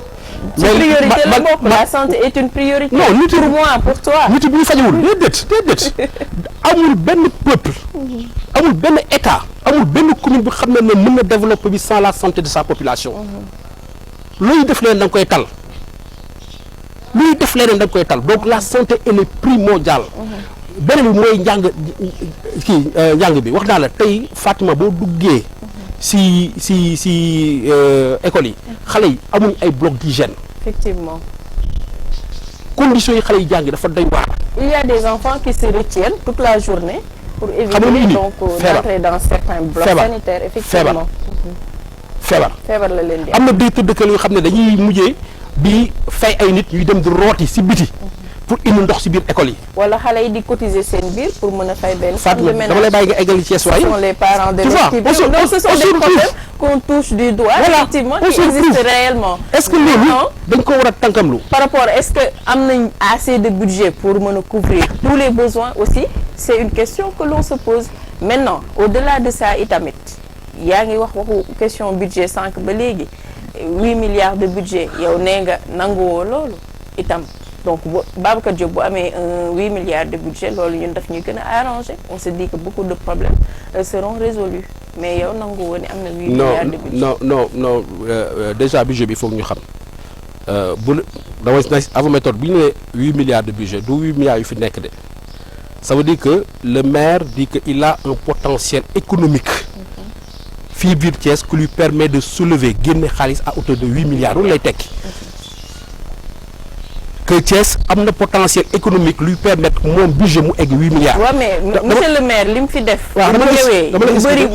ci priorité la bokk la santé est une priorité. non nit pour moi pour toi. nit bu ñu fajewul déedéet amul benn peuple. amul benn état amul benn commune bu xam ne mën na développer bi sans la santé de sa population. looy def leen da nga koy tal luy def leen da nga koy tal donc la santé elle est primordiale. beneen bi mooy njàng bi wax naa la tey Fatima boo duggee si école yi xale yi amuñ ay bloc d'hygiène. effectivement. conditions yi xale yi jàngi dafa doy waar. il y a des enfants qui se retiennent toute la journée. pour éviter donc d'entrer dans certains blocs sanitaires effectivement. feebar la leen di am na directeur de kër yoo xam ne dañuy mujjee di fay ay nit ñuy dem di rooti si biti pour indi ndox si biir école yi. wala xale yi di cotiser seen biir pour mën a fay benn. Fatou dama lay bàyyi nga eggali Thiès waay. ce sont les parents de l'équipe. donc ce sont des problèmes qu'on touche du doigt. effectivement qui existent réellement. est-ce que loolu dañ ko war a tànkamlu. par rapport est-ce que am nañ assez de budget pour mën a couvrir tous les besoins aussi c'est une question que l'on se pose maintenant au-delà de ça itamit. yaa ngi waxu question budget sànq ba léegi 8 milliards de budget yow nee nga nanguwoo loolu itam donc Babacar Diop bu amee 8 milliards de budget loolu ñun daf ñuy gën a arranger on se dit que beaucoup de problèmes seront résolus mais yow nanguwoo ni am na 8 milliards de budget non déjà budget bi il faut que ñu xam bu dama avant méthode bu ñu nee 8 milliards de budget du 8 milliards yu fi nekk de ça veut dire que le maire dit que il a un potentiel économique. fii biir Thiès qui lui permet de soulever génne xaalis à hauteur de 8 milliards loolu lay tekki que Thiès am na potentiel économique lui permettre moom budget mu egg 8 milliards. waaw mais monsieur le maire li mu fi def. waaw dama ñu bëri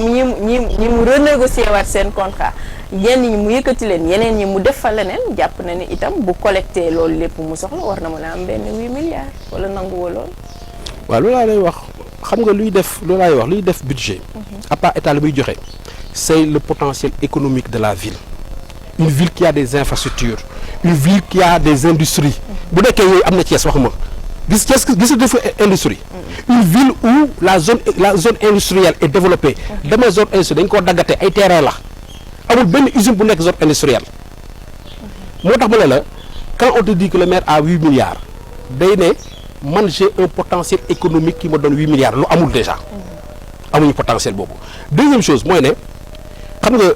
ñi mu renégocier waat seen contrat yenn ñi mu yëkkati leen yeneen ñi mu def fa leneen jàpp na ni itam bu collecté loolu lépp mu soxla war na mën a am benn 8 milliards wala nanguwoo loolu. waaw loolu laa lay wax xam nga luy def budget. à part état la muy joxe. c'est le potentiel économique de la ville une ville qui a des infrastructures une ville qui a des industries bu nekkee yooyu am na Thiès waxuma gis dafa industrie une ville où la zone industrielle est développée dama zone industrielle dañ koo daggate ay terrain la amul benn usine bu nekk zone industrielle moo tax ma ne la quand on te dit que le maire a 8 milliards day ne man j'ai un potentiel économique qui me donne 8 milliards lu amul déjà amuñu potentiel boobu deuxième chose mooy ne xam nga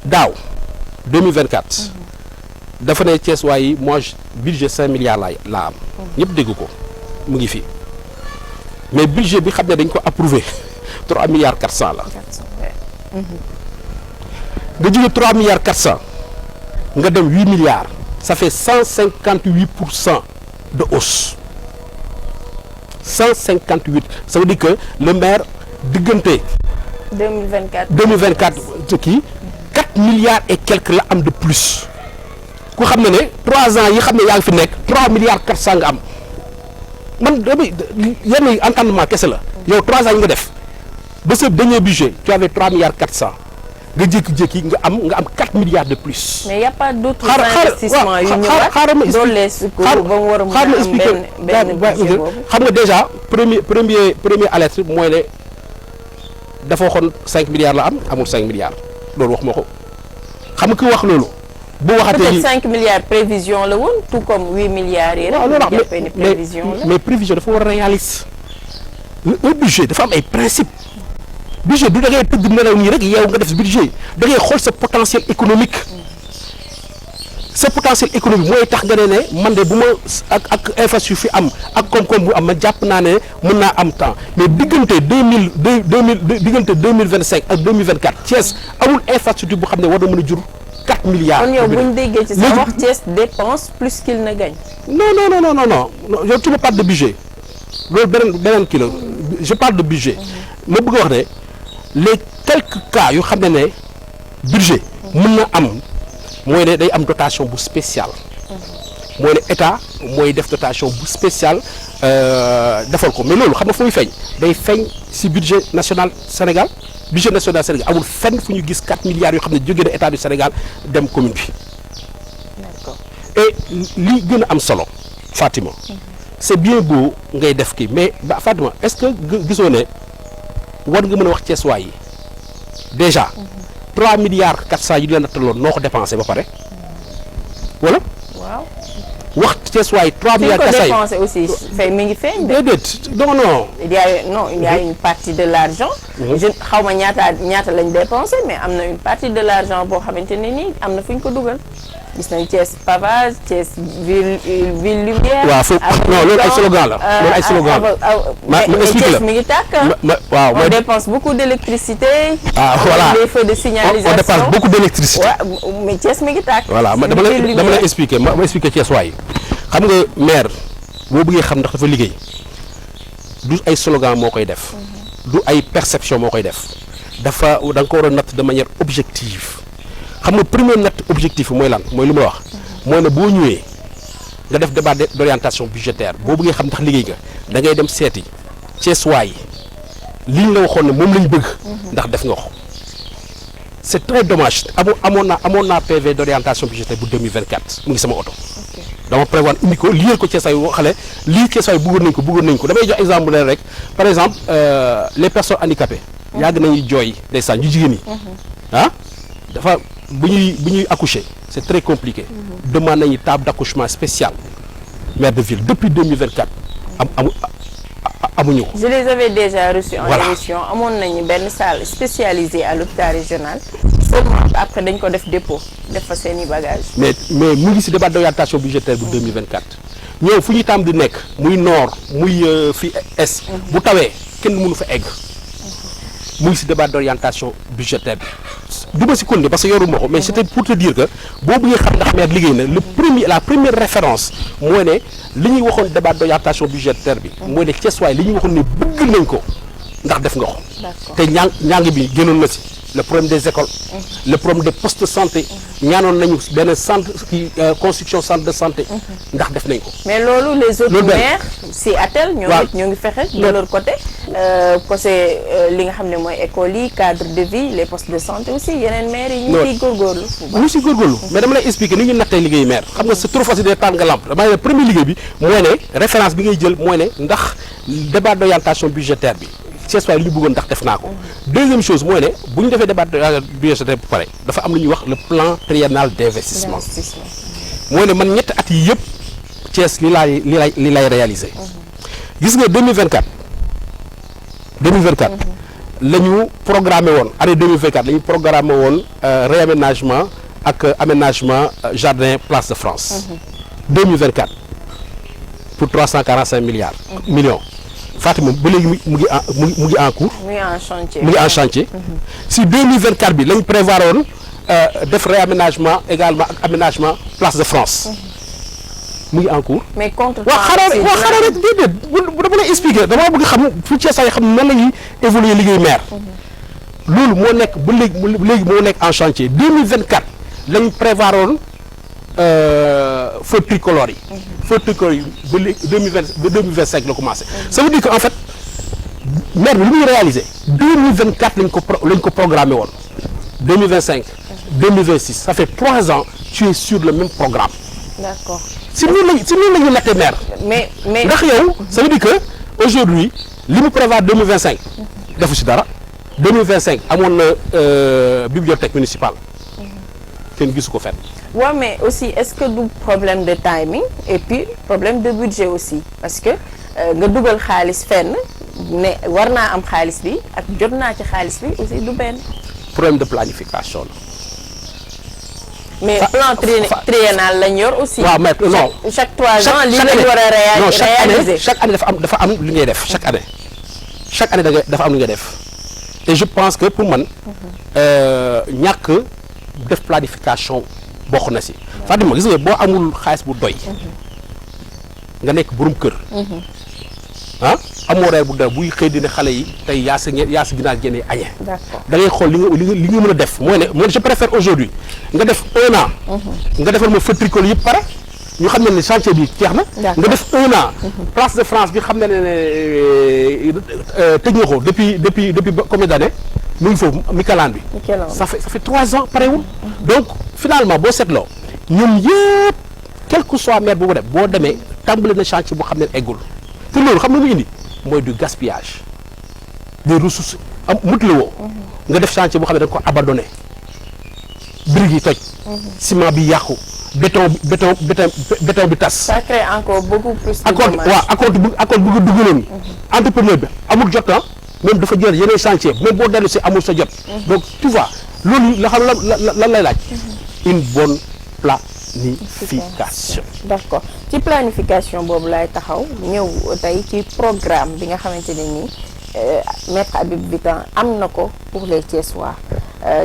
daaw 2024 dafa ne Thiès waaye moi budget 5 milliards laa am ñëpp dégg ko mu ngi fi mais budget bi xam ne dañ ko approuvé 3 milliards 400 la nga jóge 3 milliards 400 nga dem 8 milliards ça fait 158% de hausse 158 ça veut dire que le maire diggante 2024 kii 4 milliards et quelques la am de plus ku xam ne 3 ans yi xam ne yaa ngi fi nekk 3 milliards 400 nga am man damay yenn entendement kese la yow 3 ans yi nga def ba sa dernier budget tu avais 3 milliards 400 nga jékki-jékki nga am 4 milliards de plus. mais y a pas d'autres investissements yu ñëwaat doole sukk ba mu war a mën a am benn budget boobu. xam nga déjà premier alerte mooy ne dafa waxoon 5 milliards la am amul 5 milliards loolu wax ma ko xam nga ki wax loolu. bu waxatee peut-être 5 milliards prévision la woon tout comme 8 milliards yi rek. prévision la mais prévision dafa war a réaliste. un budget dafa am ay principe budget du da ngay tëgg nelaw nii rek yow nga def budget da ngay xool sa potentiel économique sa potentiel économique mooy tax nga ne man de bu ma ak infrastructure fi am ak koom-koom bu am ma jàpp naa ne mën naa am temps mais diggante 2025 ak 2024 Thiès amul infrastructure bu xam ne war na mën a jur 4 milliards. kon yow bu ñu déggee ci sa wax Thiès dépense plus qu'il ne gagne. non yow tu me parles de budget loolu beneen kii la je parle de budget ma bëgg a wax ne les quelques cas yu xam ne budget mën na am mooy ne day am dotation bu spéciale mooy ne état mooy def dotation bu spéciale defal ko mais loolu xam nga fu muy feeñ day feeñ ci budget national Sénégal budget national Sénégal amul fenn fu ñu gis 4 milliards yoo xam ne jóge na état du Sénégal dem commune bi. D'accord. Et li gën a am solo Fatima c'est bien beau ngay def kii mais ba Fatima est-ce que gisoo ne war nga mën a wax Thiessois yi déjà 3 milliards 400 yi di la nattaloon noo ko dépensé ba pare wala. waaw. wax Thiessois yi 3 milliards 400 yi fi nga ko dépensé aussi fay mi ngi feeñ. déedéet non. il y a une partie de l'argent. je xaw ma ñaata lañ dépensé mais am na une partie de l'argent boo xamante ne nii am na fu ñu ko dugal. gis nañ Thiès pavage Thiès ville lumière. waaw foofu non loolu ay slogan la. loolu ay slogan la mais Thiès mi ngi tàkk. waaw on dépense beaucoup d'électricité. voilà des feux de signalisation on dépense beaucoup d'électricité. waaw mais Thiès mi ngi tàkk. voilà dama lay expliquer ma expliquer Thiès waay xam nga maire boo bëggee xam ndax dafa liggéey du ay slogan moo koy def. du ay perception moo koy def. da nga ko war a natt de manière objective. xam nga premier natt objectif mooy lan mooy lu ma wax mooy ne boo ñëwee nga def débat d'orientation budgétaire boo bëggee xam ndax liggéey nga da ngay dem seeti Thiessois yi liñ la waxoon ne moom lañ bëgg ndax def nga ko c'est très dommage amoon naa PV d'orientation budgétaire bu 2024 mu ngi sama oto dama prévoir indi ko liyal ko Thiessois yi waxale lii Thiessois yi bëggoon nañ ko damay jox exemple leen rek par exemple les personnes handicapées yàgg nañuy jooy ndeysaan ñu jigéen yi dafa bu ñuy accoucher c'est très compliqué demande nañu table d'accouchement spéciale maire de ville depuis 2024 amuñu ko. je les avais déjà reçus en Voilà. émission amoon nañu benn salle spécialisée à l'hôpital régional seulement après dañ ko def dépôt def fa seeni bagages. mais mu ngi ci débat d'orientation budgétaire bu 2024 ñëw fu ñuy tam di nekk muy nord muy fi est bu tawee kenn mënu fa egg mu ngi ci débat d'orientation budgétaire bi du ma ci continuer parce que yoruma ko mais c'était pour te dire que boo bëggee xam ndax maire liggéey na la première référence mooy ne li ñuy waxoon débat d'orientation budgétaire bi mooy ne Thiessois li ñuy waxoon ne bëgg nañ ko ndax def nga ko D'accord. te njàng bi génnoon na ci le problème des écoles le problème des postes de santé ñaanoon nañu benn centre construction centre de santé ndax def nañ ko mais loolu les autres Loolu benn. maires si atel ñoo Waaw. ngi fexe de leur côté li nga xam ne mooy école yi cadre de vie les postes de santé aussi yeneen maires yi ñu Non. ciy góorgóorlu bu baax. ñu si góorgóorlu mais dama lay expliquer ni ñu nattee liggéey maire xam nga c'est trop facile de taal nga lamp dama ne premier liggéey bi mooy ne référence bi ngay jël mooy ne ndax débat d'orientation budgétaire bi Thiessois li ñu bëggoon ndax def naa ko deuxième chose mooy ne bu ñu defee débat budgétaire bu pare dafa am lu ñuy wax le plan triennal d'investissement Investissement. mooy ne man ñetti at yi yëpp Thiès li lay réaliser gis nga 2024 la ñu programmé woon année 2024 la ñu programmé woon réaménagement ak aménagement jardin place de France 2024 pour 345 millions Fatima ba léegi mu ngi en cours mu ngi en chantier. mu ngi en chantier si 2024 bi lañ prévoir woon def réaménagement également ak aménagement place de France mu ngi en cours. mais contre waaw xaaral rek déedéet bu dama lay expliquer dama bëgg xam fu Thiessois yi xam nan la ñuy évoluer liggéey maire loolu moo nekk ba léegi moo nekk en chantier 2024 lañ prévoir woon feu tricolore yi. feu tricolore yi ba léegi 2025 la commencé. ça veut dire que en fait maire bi li muy réalisé 2024 lañ ko programmé woon 2025 2026 ça fait 3 ans tu es sur le même programme. D'accord. si noonu la ñu nattee maire. mais ndax yow ça veut dire que aujourd'hui li mu prévoir 2025 defu si dara 2025 amoon na bibliothèque municipale kenn gisu ko fenn. waaw mais aussi est-ce que du problème de timing et puis problème de budget aussi parce que nga dugal xaalis fenn ne war naa am xaalis bi ak jot naa ci xaalis bi aussi du benn. problème de planification la. mais plan triennal lañ yor aussi. waaw mais non chaque 3 ans lii lañ war a réaliser. chaque année dafa am li ngay def chaque année dafa am li ngay def et je pense que pour man ñàkk def planification bokk na si. Fatima gis nga boo amul xaalis bu doy. nga nekk borom kër. amoo reer bu doy buy xëy dina xale yi tey yaa sa ginaar génne añee. d'accord da ngay xool li nga mën a def mooy ne moi je préfère aujourd'hui nga def 1 an. nga defal ma feu tricolore yëpp pare ñu xam ne chantier bi jeex na. nga def 1 an. place de France bi xam ne tëj nga ko depuis combien d'années mu ngi foofu Micaland bi. ça fait 3 ans parewul. donc finalement boo seetloo ñun yëpp quel que soit maire bu ko def boo demee tàmbali na chantier boo xam ne eggul te loolu xam na mu indi mooy du gaspillage des ressources mutu la woo nga def chantier boo xam ne da nga ko abandonné briques yi toj. ciment bi yàqu béton bi tas. ça crée encore beaucoup plus de dommages. accord bu nga dugaloon entrepreneur bi amul jot même dafa jël yeneen chantier même boo dellu si amul sa jot. donc tu vois loolu la xam lan lay laaj. une bonne planification. d'accord ci planification boobu laay taxaw ñëw tey ci programme bi nga xamante ne nii maître Habib Bitan am na ko pour les Thiessois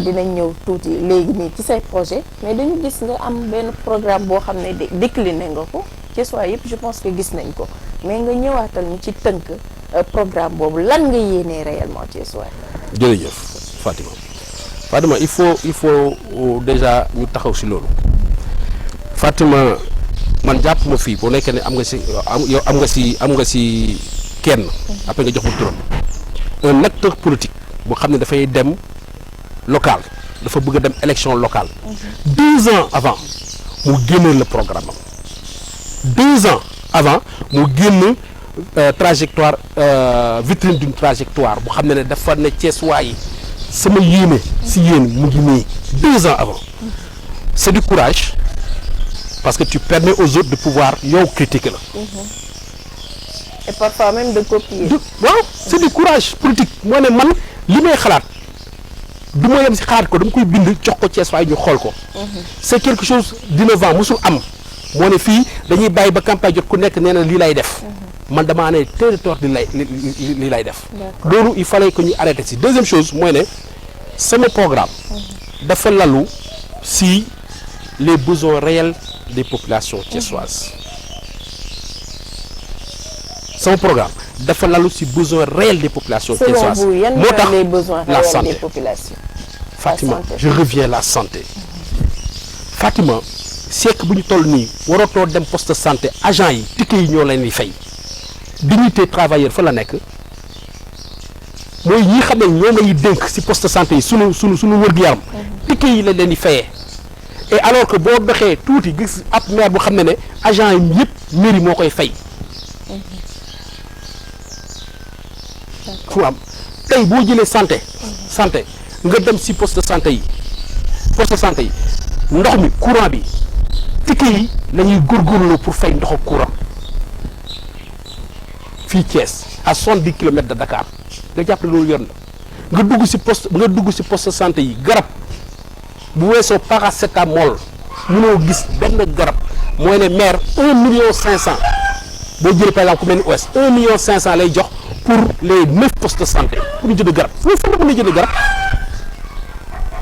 dinañ ñëw tuuti léegi nii ci say projet mais dañu gis nga am benn programme boo xam ne décliné nga ko Thiessois yëpp je pense que gis nañ ko mais nga ñëwaatal ñu ci tënk programme boobu lan nga yéenee réellement Thiessois. jërëjëf Fatima il faut déjà ñu taxaw si loolu Fatima man jàpp ma fii boo nekkee ne am nga si kenn après nga jox ma turam un acteur politique boo xam ne dafay dem local dafa bëgg a dem élection locale 2 ans avant mu génne le programme am 2 ans avant mu génn trajectoire vitrine d'une trajectoire boo xam ne dafa ne Thiessois yi sama yéene si yéen mu ngi nii 2 ans avant c'est du courage parce que tu permets aux autres de pouvoir yow critiquer la. et parfois même de copier. waaw c'est du courage politique moo ne man li may xalaat du ma yem si xalaat ko dama koy bind jox ko Thiessois ñu xool ko. c'est quelque chose d'innovant musul am moo ne fii dañuy bàyyi ba campagne jot ku nekk nee na lii lay def. man damaa ne territoire li lay def. loolu il fallait que ñu arrêté si deuxième chose mooy ne sama programme. dafa lalu si les besoins réels des populations thiessoises. sama programme dafa lalu si besoins réels des populations thiessoises. selon vous yan moo tax les besoins la réels santé des populations. Fatima je reviens la santé. Fatima siècle bu ñu toll nii waratoo dem poste de santé agent yi ticket yi ñoo leen di fay. dignité travailleur fa la nekk mooy ñi xam ne ñoom lañuy dénk ci poste de santé yi sunu wër-gu-yaram ticket yi lañ leen di fayee et alors que boo doxee tuuti gis ab maire bu xam ne agent yi yëpp mairie moo koy fay fu am tey boo jëlee santé nga dem ci poste de santé yi ndox mi courant bi ticket yi la ñuy góorgóorloo pour fay ndox ak courant fii Thiès à 70 kilomètres de Dakar nga jàpp ne loolu yoon la nga dugg ci poste de santé yi garab bu weesoo paracétamol mënoo gis benn garab mooy ne maire 1,5 million boo jëlee par exemple ku mel ni Ouest 1,5 million lay jox pour les 9 postes de santé pour ñu jënd garab loolu fan la mën a jënd garab.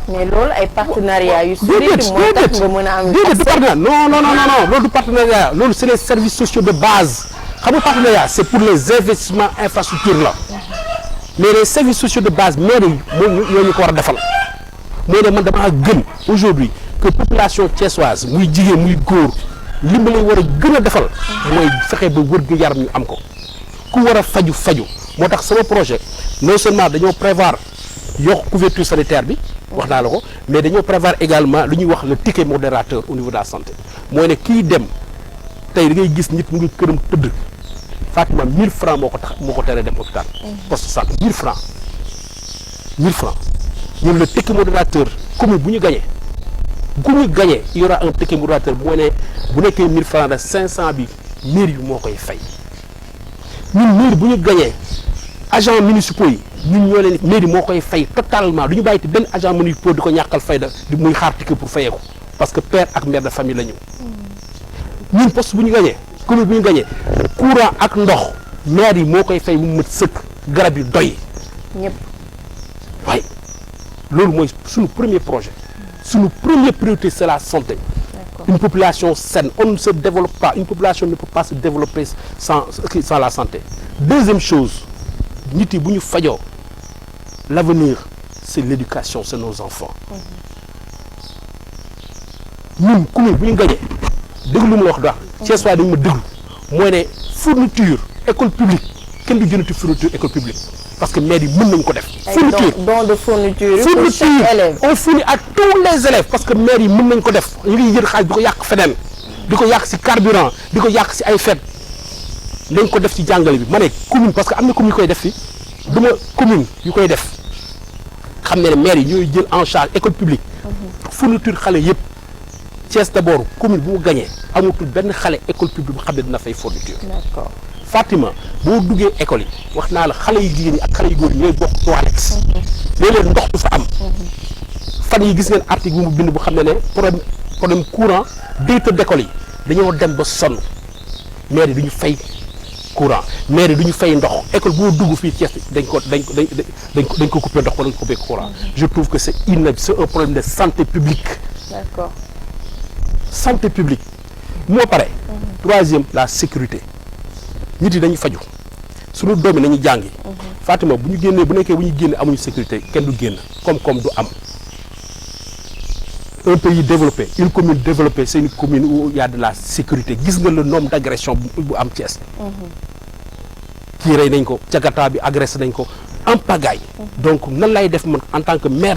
mais loolu ay partenariat yu. déedéet moo tax nga mën a am. déedéet du partenariat non loolu du partenariat loolu c'est les services sociaux de base. xam nga partenariat c'est pour les investissements infrastructures là mais les services sociaux de base maire yi ñoo ñu ko war a defal mooy ne man damaa gën aujourd'hui que population thiessoise muy jigéen muy góor li ma lay war a gën a defal mooy fexe ba wër gu yaram ñu am ko ku war a faju moo tax sama projet non seulement dañoo prévoir yokk couverture sanitaire bi wax naa la ko mais dañoo prévoir également lu ñuy wax le ticket modérateur au niveau de la santé mooy ne kii dem tey da ngay gis nit mu ngi këram tëdd Fatima 1000 francs moo ko teree dem hôpital poste de santé 1000 francs ñun le ticket modérateur commune bu ñu gagné il y aura un ticket modérateur mooy ne bu nekkee 1000 francs de 500 bi mairie bi moo koy fay ñun mairie bu ñu gagné agents municipaux yi ñun ñoo leen mairie moo koy fay totalement du ñu bàyyi te benn agent municipal di ko ñàkkal fayda di muy xaar ticket pour fayee ko parce que père ak mère de famille la ñu ñun poste bu ñu gagné commune bu ñu gagné courant ak ndox maire yi moo koy fay mu mët sëkk garab yi doy ñëpp waaye loolu mooy suñu premier projet suñu première priorité c'est la santé. Une population saine on ne se développe pas une population ne peut pas se développer sans la santé. Deuxième chose nit yi bu ñu fajoo l'avenir c'est l'éducation c'est nos enfants ñun commune bu ñu gagné déglu lu mu la wax daal Thiès waaye dañu ma déglu mooy ne fourniture école publique kenn du jëndati fourniture école publique parce que maire yi mën nañu ko def. fourniture don de fourniture pour chaque élève. on fournit à tous les élèves parce que maire yi mën nañu ko def ñu ngi jël xaalis di ko yàq feneen di ko yàq si carburant di ko yàq si ay fête nañ ko def ci jàngale bi ma ne commune parce que am na commune yu koy def fi duma commune yu koy def xam ne maire yi ñooy jël en charge école publique fourniture xale yëpp Thiès d'abord commune bu mu gagné amatul benn xale école publique bu xam ne dina fay fourniture. D'accord. Fatima boo duggee école yi wax naa la xale yu jigéen ñi ak xale yu góor yi ñooy bokk toilette léeg-léeg ndox du fa am fan yi gis ngeen article bu mu bind bu xam ne problème courant directeur d'école yi dañoo dem ba sonn maire yi duñu fay courant maire yi duñu fay ndox école boo dugg fii Thiès dañ ko couper ndox wala dañ ko couper courant je trouve que c'est un problème de santé publique. D'accord. Santé publique moo pare troisième la sécurité nit yi dañuy faju suñu doom yi nañu jàngi Fatima bu ñu génnee bu nekkee bu ñu génne amuñu sécurité kenn du génn koom-koom du am un pays développé une commune développée c'est une commune où il y a de la sécurité gis nga le nombre d'agressions bu am Thiès kii rey nañ ko Jakarta bi agressé nañ ko en pagaille donc nan lay def man en tant que maire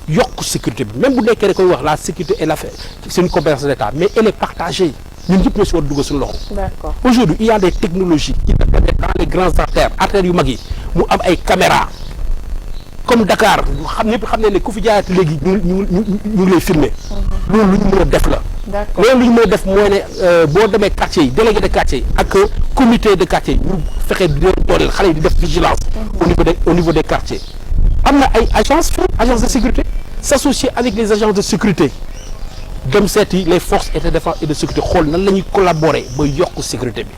yokk sécurité bi même bu nekkee da koy wax la sécurité et l'affaire c'est une compétence de l'État mais elle est partagée ñun ñëpp ñoo si war a dugg suñu loxo. D'accord. Aujourd'hui il y a des technologies qui permettent dans les grandes artères yu mag yi mu am ay caméras comme Dakar ñëpp xam ne ku fi jaayati léegi ñu ngi lay filmer loolu lu ñu mën a def la. D'accord. loolu lu ñu mën a def mooy ne boo demee quartier yi délégué de quartier yi ak comité de quartier ñu fexe di dooleel xale yi di def vigilance au niveau des quartiers am na ay agence de sécurité s'associer avec les agences de sécurité dem seeti les forces et de défense et de sécurité xool nan la ñuy collaborer ba yokk sécurité bi.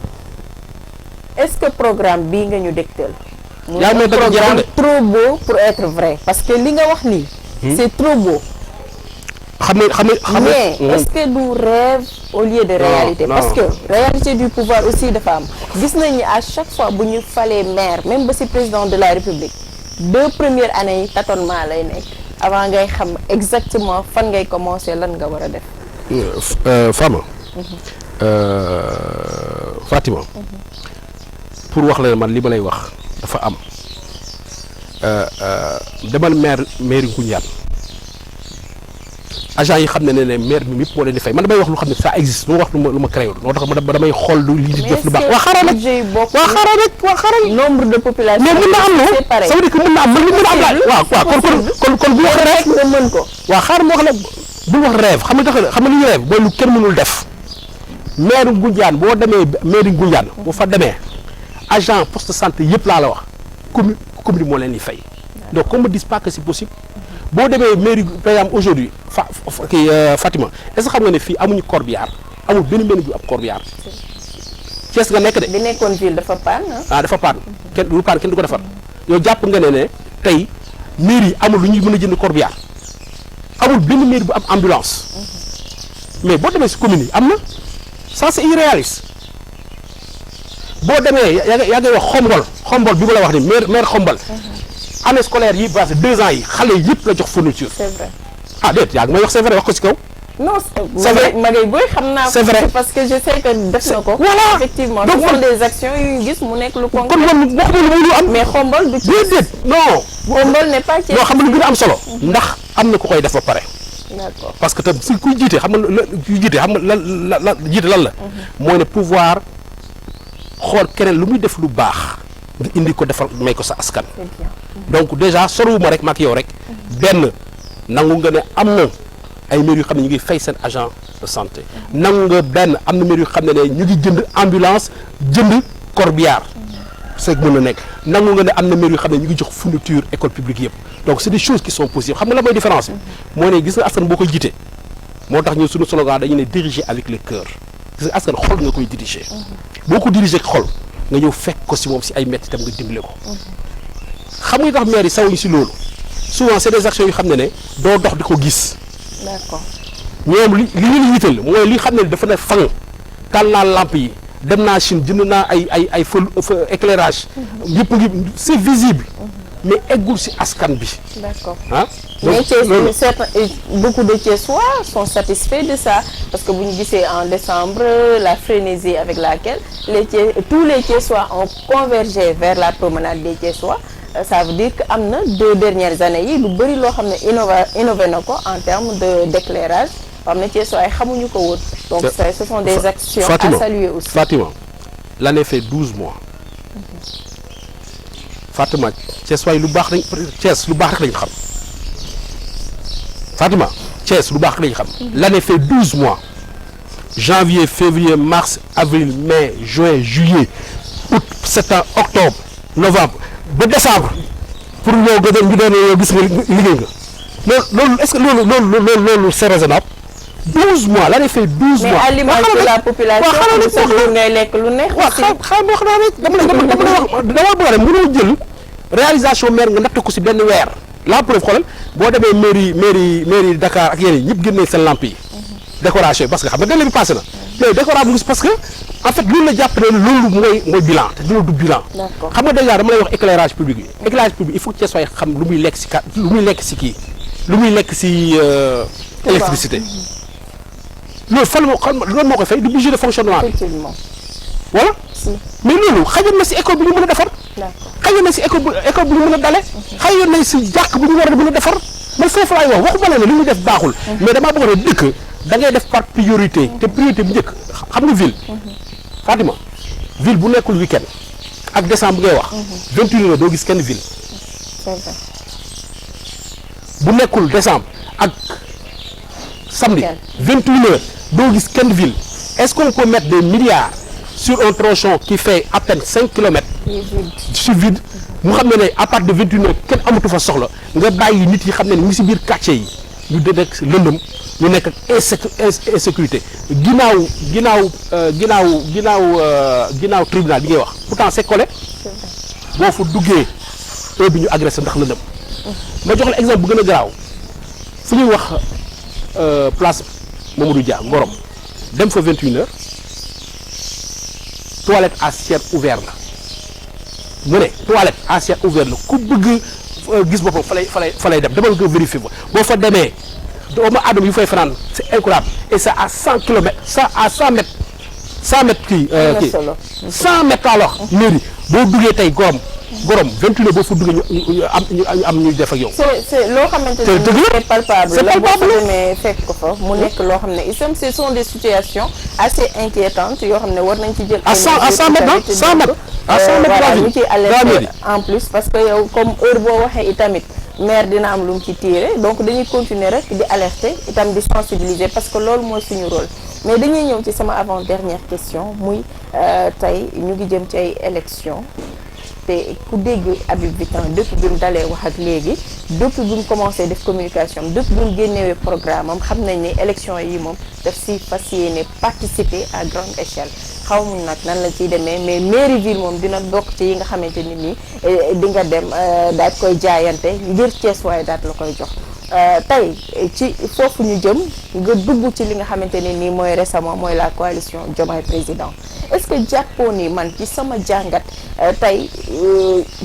Est-ce que programme bii nga ñu dégtal. yaa ngi programme trop beau pour être vrai parce que li nga wax nii. c'est trop beau. xam nga mais est-ce que du rêve au lieu de réalité. non. Parce que réalité du pouvoir aussi dafa am gis nañ ni à chaque fois bu ñu falee maire même ba ci président de la République 2 premières années yi tâtonnement lay nekk avant ngay xam exactement fan ngay commencer lan nga war a def. Fatima pour wax la man li ma lay wax dafa am demal maire Ngoundiane agent yi xam ne maire bi yëpp moo leen di fay man damay wax lu xam ne ça existe lu wax lu ma créé moo tax damay xool lu li di def lu baax waa xaaral rek nombre de population mais mën na am non ça veut dire que mën na am man li mën a am laaj waaw kon bu wax rêve nga mën ko waaw xaaral ma wax la bul wax rêve xam nga li ñu rêve mooy lu kenn mënul def maire Ngoundiane boo demee maire Ngoundiane boo fa demee agent poste de santé yëpp laa la wax commune moo leen di fay donc qu'on me dise pas que c'est possible boo demee mairie par exemple aujourd'hui Fatima est-ce que xam nga ne fii amuñu corbillard amul benn mairie bu ab corbillard Thiès nga nekk de. bi nekkoon ville dafa paan dafa paan kenn du paan kenn du ko defar yow jàpp nga ne tey mairie yi amul lu ñuy mën a jënd corbillard amul benn mairie bu am ambulance mais boo demee si commune yi am na ça c'est irréaliste boo demee yaa ngay wax xombol bi ma la wax ni maire xombol année scolaire yi passé 2 ans yi xale yëpp la jox fourniture. C'est vrai. Déet yaa ngi may wax c'est vrai wax ko ci kaw non c'est vrai Magaye Boye xam naa c'est vrai parce que je sais que def na ko. voilà effectivement donc ce sont des actions yu ñu gis mu nekk lu concret. kon man wax dëgg lu am. mais xombol du ci. déedéet non. xombol n'est pas ci. non xam nga lu gën a am solo. ndax am na ku koy def ba pare. d'accord parce que tam si kuy jiite xam nga kuy jiite xam nga la jiite lan la. mooy ne pouvoir xool keneen lu muy def lu baax nga indi ko defal may ko sa askan. c'est bien. donc déjà soriwuma rek maak yow rek benn nangu nga ne am na ay maires yu xam ne ñu ngi fay seen agent de santé nangu nga benn am na maires yu xam ne ñu ngi jënd ambulance jënd corbillard c'est mën na nekk nangu nga ne am na maires yu xam ne ñu ngi jox fourniture école publique yëpp donc c'est des choses qui sont possibles xam nga la mooy différence bi moo ne gis nga askan boo koy jiite moo tax ñun suñu slogan dañu ne diriger avec le cœur gis nga askan xol nga koy diriger boo ko diriger ak xol nga ñëw fekk ko si moom si ay métti itam nga dimbale ko xam nga tax maire yi sawuñu si loolu souvent c'est des actions yu xam ne doo dox di ko gis d'accord ñoom li ñu yitteel mooy li xam ne dafa ne fang taal naa lampe yi dem naa Chine jënd naa ay feu éclairage yëpp ngi c'est visible mais eggul si askan bi d'accord ah mais beaucoup de Thiessois sont satisfaits de ça parce que bu ñu gisee en décembre la frénésie avec laquelle tous les Thiessois ont convergé vers la promenade des Thiessois. Ça veut dire que am na 2 dernières années yi lu bëri loo xam ne innové na ko en termes d'éclairage xam ne Thiessois ay xamuñu ko woon donc ce sont des actions à saluer aussi. Fatima l'année fait 12 mois Fatima Thiessois lu baax Thiès lu baax rek lañ xam Fatima Thiès lu baax rek lañ xam l'année fait 12 mois janvier février mars avril mai juin juillet août septembre octobre novembre ba décembre pour ñëw nga doon ñu doon yow gis nga liggéey nga loolu est-ce que loolu c'est raisonnable 12 mois l'année fait 12 mois. mais à l'image de la population. waaw xanaa ngay lekk lu neex. waaw xam wax naa rek dama bëgg rek mënoo jël réalisation maire nga natt ko si benn weer la preuve xoolal boo demee mairie Dakar ak yeneen ñëpp génnee seen lampe yi. décoration parce que xam nga délai bi passé na. mais décoration bu parce que en fait loolu la jàpp ne loolu mooy bilan te loolu du bilan. d'accord xam nga déjà dama lay wax éclairage public bi. éclairage public il faut que Thiès waay xam lu muy lekk si lu muy lekk si kii lu muy lekk si électricité. loolu fan loolu moo koy fay du budget de fonctionnement bi. effectivement. voilà. mais loolu xajoon na si école bu ñu mën a defar. d'accord xajoon na si école bu ñu mën a dale. xajoon na si jàkk bu ñu war a mën a defar. man foofu laay wax waxuma la ne li muy def baaxul. mais damaa bëgg a dëkk da ngay def par priorité te priorité bu njëkk xam nga ville. Fatima ville bu nekkul week-end ak décembre bu ngay wax. 21 heures doo gis kenn ville. c'est vrai. bu nekkul décembre ak samedi 21 heures doo gis kenn ville est-ce qu'on peut mettre des milliards sur un tronçon qui fait à peine 5 kilomètres sur vide mu xam ne à partir de 21 heures kenn amatu fa soxla nga bàyyi nit yi xam ne ñu si biir quartier yi ñu nekk lëndëm ñu nekk ak insécurité ginnaaw tribunal bi ngay wax pourtant c'est collé boo fa duggee heure bi ñu agressé ndax lëndëm ma jox la exemple bu gën a garaaw fu ñuy wax place Mamadou Dia Ngorom dem fa 21 heures toilette à ciel ouvert la mu ne toilette à ciel ouvert la ku bëgg gis boppam fa lay dem demal nga vérifier ba boo fa demee doomu aadama yu fay fanaan c'est incroyable et ça à 100 kilomètres ça à 100 mètres 100 mètres kii 100 mètres alors mairie boo duggee tey Gorom 21 boo fa duggee ñu am ñuy def ak yow. c'est loo xamante ne c'est palpable la boo fa demee fekk ko fa mu nekk loo xam ne itam ce sont des situations assez inquiétantes yoo xam ne war nañ ci jël. à 100 mètres 100 mètres à 100 mètres voilà ñu ciy alerter en plus parce que yow comme heure boo waxee itamit maire dina am lu mu ci tirer donc dañuy continuer rek di alerter itam di sensibiliser parce que loolu mooy suñu rôle mais dañuy ñëw ci sama avant dernière question muy tey ñu ngi jëm ci ay élections. te ku dégg Habib Vitan depuis bi mu dalee wax ak léegi depuis bi mu commencé def communication depuis bi mu génnewee programme am xam nañ ne élection yi moom daf si fas yéene participer à grande échelle xawmuñ nag nan la ciy demee mais mairie ville moom dina bokk ci yi nga xamante ni nii di nga dem daal di koy jaayante ngir Thiès waaye daal la koy jox tey ci foofu ñu jëm nga dugg ci li nga xamante ne nii mooy récemment mooy la coalition Diomaye Président est-ce que jàppoo ni man ci sama jàngat tey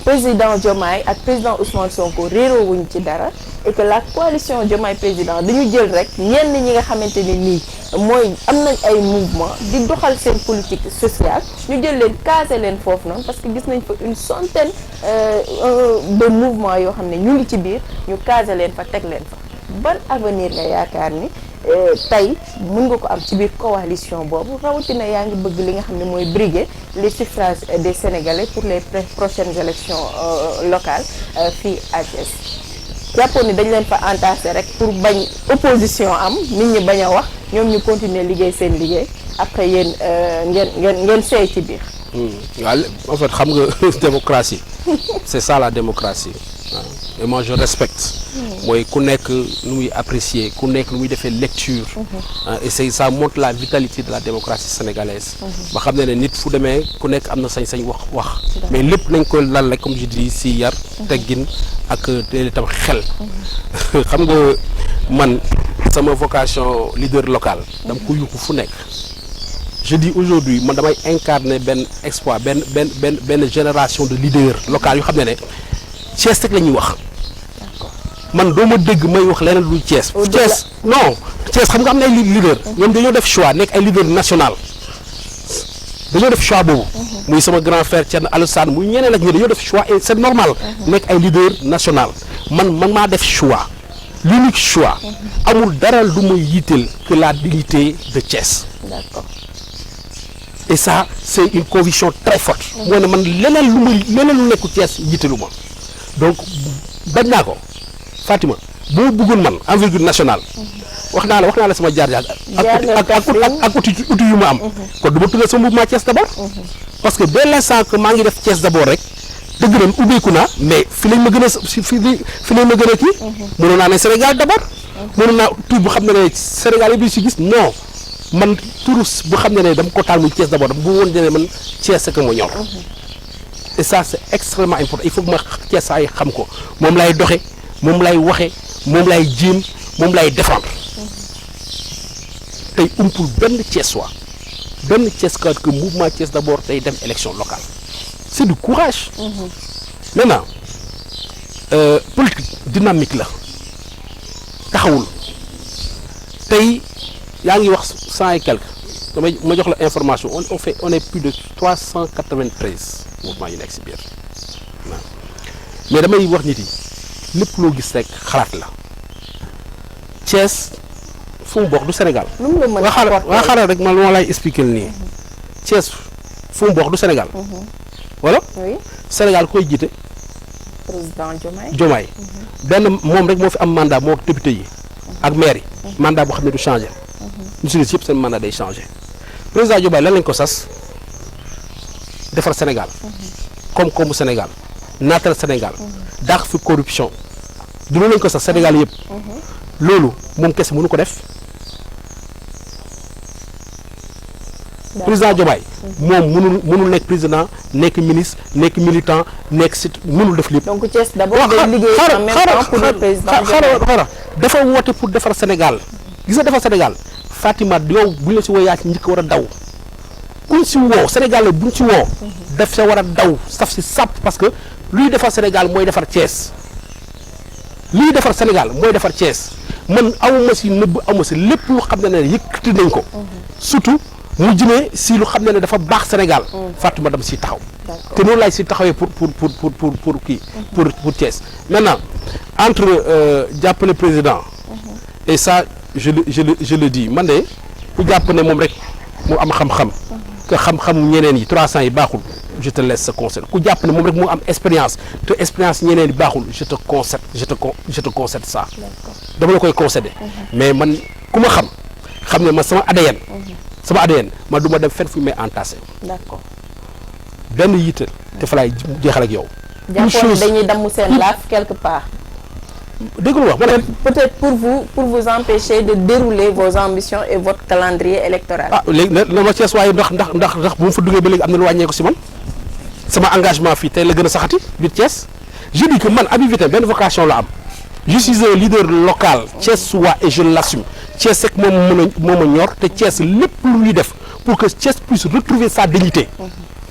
président Diomaye ak président Ousmane Sonko réeroo wuñ ci dara et que la coalition Diomaye Président dañu jël rek ñenn ñi nga xamante ne nii mooy am nañ ay mouvement di doxal seen politique sociale ñu jël leen caser leen foofu noonu parce que gis nañ fa une centaine de mouvements yoo xam ne ñu ngi ci biir ñu caser leen fa teg leen fa ban avenir nga yaakaar ni tey mën nga ko am ci biir coalition boobu rawatina yaa ngi bëgg li nga xam ne mooy briguer les suffrages des Sénégalais pour les prochaines élections locales fii à Thiès jàppoon ni dañ leen fa entassé rek pour bañ opposition am nit ñi bañ a wax ñoom ñu continuer liggéey seen liggéey après yéen ngeen seey ci biir. waaw en fait xam nga démocratie c'est ça la démocratie waaw et moi je respecte. mooy ku nekk nu muy apprécier ku nekk nu muy defee lecture. et c'est ça montre la vitalité de la démocratie sénégalaise. ba xam ne nit fu demee ku nekk am na sañ-sañ wax. mais lépp nañ ko lal rek comme je dis si yar. teggin ak itam xel. xam nga man sama vocation leader local. dama ko yuuxu fu nekk. je dis aujourd'hui man damay incarner benn espoir benn génération de leaders locaux yu xam ne Thiès rek la ñuy wax. man doo ma dégg may wax leneen lu Thiès. Thiès non Thiès xam nga am na ay leader ñoom dañoo def choix nekk ay leader national dañoo def choix boobu. muy sama grand frère Thierno Alassane muy ñeneen ak ñi dañoo def choix et c'est normal. nekk ay leader national man maa def choix l'unique choix. amul dara lu may yitteel que la dignité de Thiès. D'accord. et ça c'est une conviction très forte. mooy ne man leneen lu nekku Thiès yitteelu ma donc bañ naa ko. Fatima boo bëggoon man envergure nationale wax naa la sama jaar-jaar ak outil yu ma am kon du ma tuddee sama mouvement Thiès d'abord parce que dès l'instant que maa ngi def Thiès d'abord rek dëgg na ubbeeku naa mais fi lañ ma gën a kii mënoon naa ne Sénégal d'abord mënoon naa tur bu xam ne Sénégal yi bi si gis non man tur bu xam ne dama ko taal muy Thiès d'abord bu woon ne man Thiès que ma ñor et ça c'est extrêmement important il faut que ma Thiès ay xam ko moom lay doxe moom lay waxe moom lay jéem moom lay défendre tey umpul benn Thiessois que mouvement Thiès d'abord tey dem élection locale c'est du courage. maintenant politique dynamique la taxawul tey yaa ngi wax 100 et quelques ma jox la information on est plus de 393 mouvements yu nekk ci biir waaw mais damay wax nit yi lépp loo gis rek xalaat la Thiès fu mu bokk du Sénégal. waa xaaral rek man moo lay expliquer nii Thiès fu mu bokk du Sénégal. voilà oui Sénégal koy jiite. président Diomaye. benn moom rek moo fi am mandat moo député yi. ak maire yi. mandat boo xam ne du changé. ñu si yëpp seen mandat day changé. président Diomaye lan lañ ko sas defar Sénégal. koom-koomu Sénégal. naatal Sénégal. daax fi corruption. du loolu lañ ko sas Sénégal yëpp. loolu moom kese mënu ko def. président Diomaye moom mënul nekk président nekk ministre nekk militant nekk si mënul def lépp. donc Thiès d'abord day liggéey en même temps pour le président xaaral dafa woote pour defar Sénégal gis nga defar Sénégal Fatima yow bu ñu la si woo yaa ci njëkk war a daw kuñ si woo Sénégal la buñ si woo daf sa war a daw saf si sàpp parce que luy defar Sénégal mooy defar Thiès luy defar Sénégal mooy defar Thiès man awuma si nëbb awuma si lépp lu xam ne yëkkati nañ ko surtout mu jëmee si lu xam ne dafa baax Sénégal Fatima dama si taxaw te noonu laay si taxawee pour kii pour Thiès maintenant entre jàppale président et ça je le dis man de ku jàpp ne moom rek mu am xam-xam que xam-xamu ñeneen yi 300 yi baaxul je te laisse ce conseil ku jàpp ne moom rek mu am expérience te expérience ñeneen yi baaxul je te concède ça dama la koy concéder mais man ku ma xam ne man sama ADN man du ma dem fenn fu ñu may entassé. d'accord. benn yitte te fa laay jeexal ak yow. une chose dañuy damm seen laaf quelque part. dégg nga wax peut-être pour vous empêcher de dérouler vos ambitions et votre calendrier électoral. ah léegi na ma Thiès waaye ndax bu ma fa duggee ba léegi am na lu wàññeeku si man sama engagement fii tey la gën a saxati biir Thiès je dis que man Habib Viténe benn vocation la am je suis un leader local thiessois et je l'assume Thiès rek moom ma ñor te Thiès lépp lu ñuy def pour que Thiès puisse retrouver sa dignité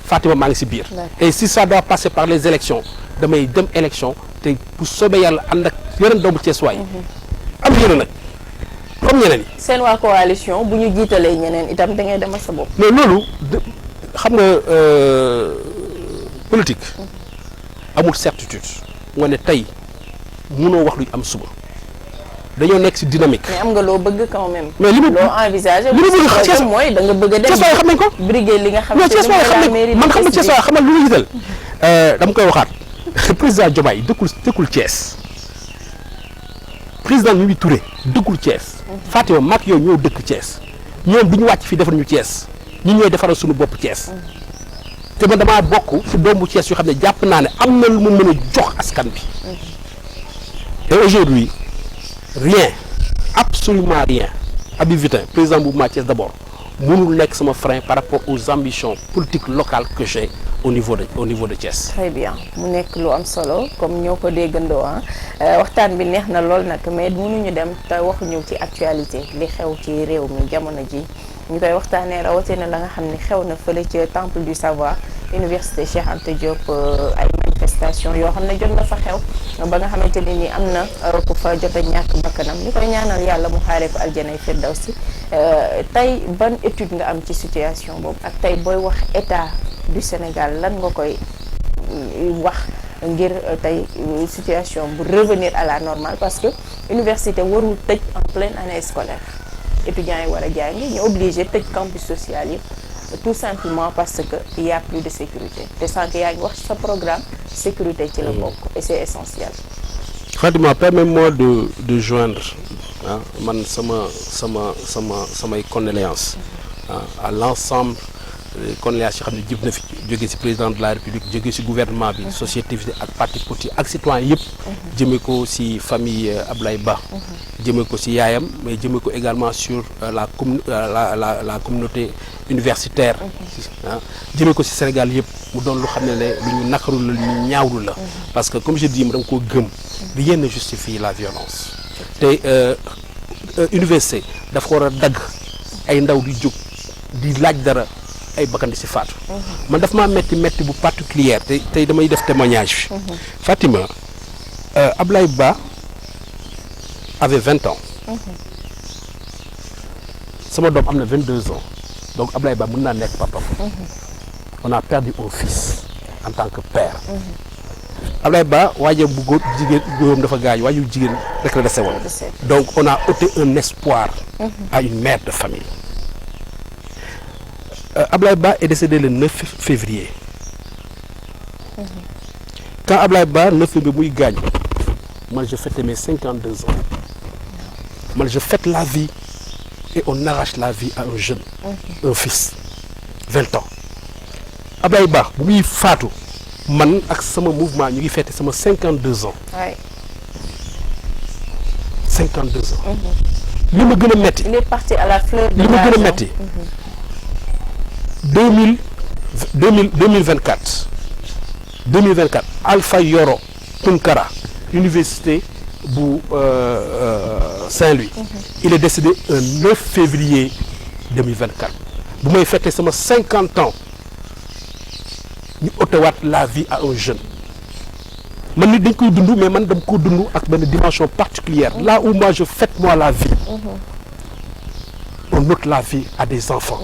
Fatima maa ngi si biir et si ça doit passer par les élections damay dem élection te bu soobee yàlla ànd ak yeneen doomu Thiès waay am yéene nag comme ñeneen yi. seen waa coalition bu ñu jiitalee ñeneen itam da ngay demal sa bopp. mais loolu xam nga politique amul certitude nga ne tey mënoo wax luy am suba dañoo nekk ci dynamique. mais am nga loo bëgg quand même. mais li mu loo envisagé. li mu bëgg Thiès mooy da nga bëgg a dem. Thiès waay xam nañ ko. briguer li nga xam non Thiès waay xam nañ man xam nga Thiès waay xamal lu ñu jiital dama koy waxaat président Diomaye dëkkul Thiès président Mimi Touré dëkkul Thiès. Fatima mag yow ñoo dëkk Thiès ñoom du ñu wàcc fii defar ñu Thiès ñi ñooy defaral suñu bopp Thiès te man damaa bokk ci doomu Thiès yoo xam ne jàpp naa ne am na lu mu mën a jox askan bi et aujourd'hui rien absolument rien Habib Vitin président mouvement Thiès d'abord mënul nekk sama frein par rapport aux ambitions politiques locales que j'ai au niveau de Thiès. très bien mu nekk lu am solo comme ñoo ko déggandoo waxtaan bi neex na lool nag mais mënuñu dem te waxuñu ci actualité li xew ci réew mi jamono ji ñu koy waxtaanee rawatina la nga xam ne xew na fële ci temple du savoir université Cheikh Anta Diop ay manifestation yoo xam ne jot na fa xew ba nga xamante ne ni am na ku fa jot a ñàkk bakkanam ñu koy ñaanal yàlla mu xaaree ko aljanay firdawsi tey ban étude nga am ci situation boobu ak tey booy wax état du Sénégal lan nga koy wax ngir tey situation bu revenir à la normale parce que université warul tëj en pleine année scolaire étudiants yi war a jàngi ñu obligé tëj campus social yi tout simplement parce que il y a plus de sécurité te sànq yaa ngi wax ci sa programme sécurité ci la bokk et c'est essentiel. Fatima permets-moi de joindre samay condoléances à l'ensemble condoléances yoo xam ne jib na fi jógee ci président de la République jógee ci gouvernement bi société civile ak parti politique ak citoyen yëpp jëmee ko ci famille Ablaye Ba jëmee ko ci yaayam mais jëmee ko également sur la communauté universitaire jëmee ko ci Sénégal yëpp mu doon lu xam ne lu ñu nakaru la lu ñu ñaawlu la parce que comme je dis dama ko gëm rien ne justifie la violence te université dafa war a dagg ay ndaw di jóg di laaj dara ay bakkan di ci faatu man daf maa metti bu particulière tey damay def témoignage Fatima Ablaye Ba avait 20 ans sama doom am na 22 ans donc Ablaye Ba mën naa nekk papa on a perdu un fils en tant que père Ablaye Ba waajam bu góor jigéen góoram dafa gaañ waajur jigéen rek la dese woon donc on a ôté un espoir à une mère de famille. Ablaye Ba est décédé le 9 février. Quand Ablaye Ba 9 février muy gaañ man je fête mes 52 ans man je fête la vie et on arrache la vie à un jeune un fils 20 ans Ablaye Ba bu muy faatu man ak sama mouvement ñu ngi fête sama 52 ans. Ouais. 52 ans. li ma gën a metti. Il est parti à la fleur de l'âge. li ma gën a metti. 2024 Alpha Yoro Tunkara université bu Saint-Louis il est décédé le 9 février 2024 bu may fêter sama 50 ans ñu otewaat la vie à un jeune man nit dañ koy dund mais man dama ko dund ak benn dimension particulière là où moi je fête moi la vie on ôte la vie à des enfants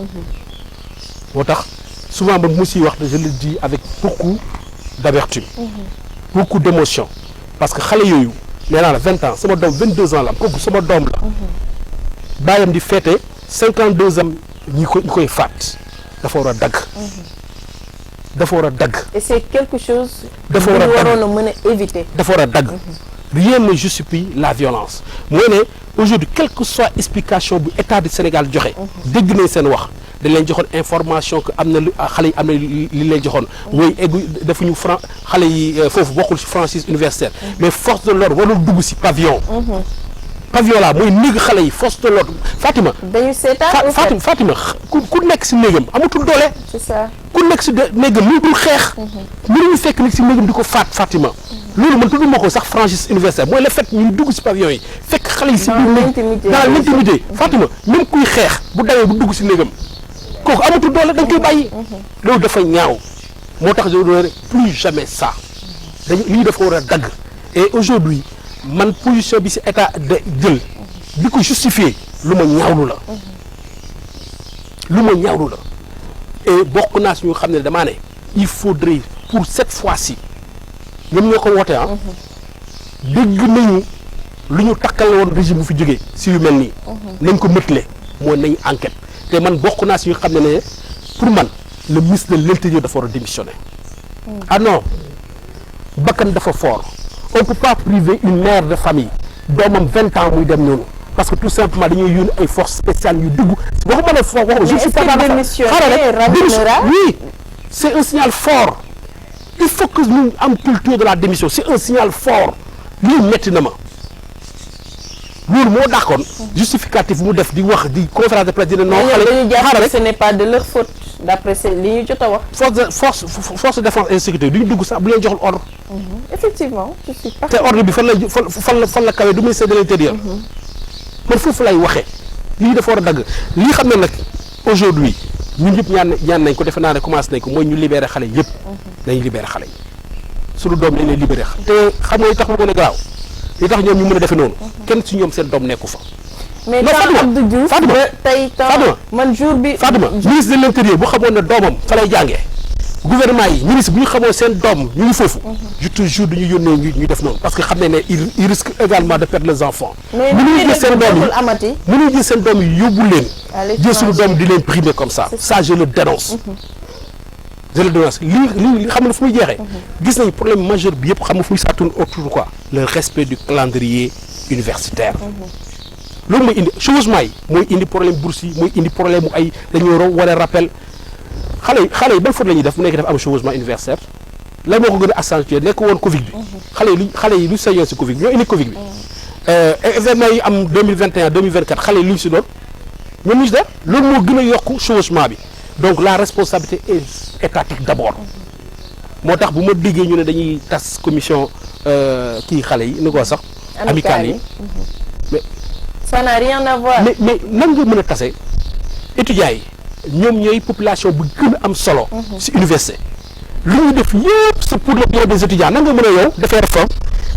moo tax souvent man mu siy wax je le dis avec beaucoup d'amertume beaucoup d'émotion parce que xale yooyu nee naa la 20 ans sama doom 22 ans la am kooku sama doom la baayam di fêter 52 ans ñi koy faat dafa war a dagg dafa war a dagg et c'est quelque chose dafa war a dagg waroon a mën a éviter dafa war a dagg rien ne justifie la violence mooy ne aujourd'hui quelle que soit explication bu état du Sénégal joxe dégg nañ seen wax dañ leen joxoon information que am na lu xale yi am na li leen joxoon mooy eggu defuñu xale yi foofu bokkul ci franchise universitaire mais force de l'ordre warul dugg ci pavillon pavillon là mooy néeg xale yi force de l'ordre Fatima dañu seetaan Fatima ku nekk ci néegam amatul doole c'est ça ku nekk ci néegam mu dul xeex mënuñu fekk nekk ci néegam di ko faat Fatima loolu man tudduma ko sax franchise universitaire mooy le fait ñu dugg ci pavillon yi fekk xale yi ci biir néeg dans l'intimité Fatima même kuy xeex bu dawee bu dugg ci néegam kooku amatul doole dañ koy bàyyi loolu dafa ñaaw moo tax je doon plus jamais ça dañu lii dafa war a dagg et aujourd'hui man position bi ci état de jël di ko justifier lu ma ñaawlu la et bokk naa suñu xam ne damaa ne il faudrait pour cette fois-ci ñoom ñoo ko woote dégg nañu lu ñu takkal woon régime bu fi jógee si yu mel nii nañ ko mëtale mooy nañ enquête te man bokk naa si ñu xam ne pour man le ministre de l'intérieur dafa war a démissionner ah non bakkan dafa fort on peut pas priver une mère de famille doomam 20 ans muy dem noonu parce que tout simplement dañuy yónni ay forces spéciales yu dugg waxuma ne foofu waxu je suis pas oui c'est un signal fort il faut que ñu am culture de la démission c'est un signal fort lii metti na ma loolu moo dàqoon justificatif mu def di wax di conférence de presse dina non xale rek ce n'est pas de leur faute d'après li ñu jot a wax force de défense et sécurité du ñu dugg sax bu leen joxul ordre effectivement je suis te ordre bi fan la kawe du ministère de l'intérieur man foofu lay waxee lii dafa war a dagg lii xam ne nag aujourd'hui ñun ñëpp ñaan nañ ko defe naa ne commencé nañ ko mooy ñu libéré xale yëpp nañ libéré xale yi suñu doom lañ leen libéré te xam nga li tax mu gën a garaaw li tax ñoom ñu mën a defee noonu kenn ci ñoom seen doom nekku fa mais Abdou Diouf tey man jour bi Fatma ministre de l'intérieur bu xamoon ne doomam fa lay jàngee gouvernement yi ministre bu ñu xamoon seen doom ñu ngi foofu je te jure duñu yónnee ñu def noonu parce que xam ne il risque également de perdre les enfants mënuñu jël seen doom yi yóbbu leen jël suñu doom di leen primer comme ça je le dénonce li xam ne fu muy jeexee gis nañ problème majeur bi yëpp xam nga fu muy ça tourne autour de quoi le respect du calendrier universitaire loolu mooy indi changement yi mooy indi problème bourse yi mooy indi problème mu ay dañoo war a rappel xale yi ban faute la ñuy def mu nekk def am changement universitaire lan moo ko gën a accentuer nekk woon Covid bi xale yi lu sa yoon si Covid bi ñoo indi Covid bi événement yi am 2021 2024 xale yi lu ñu si doon ñoom ñu si def loolu moo gën a yokk changement bi donc la responsabilité est étatique d'abord moo tax bu ma déggee ñu ne dañuy tas commission kii xale yi ni ko sax amicale yi mais ça n'a rien à voir mais nan nga mën a tase étudiants yi ñoom ñooy population bu gën a am solo ci université lu ñuy def yëpp c'est pour le bien des étudiants nan nga mën a yow defee réforme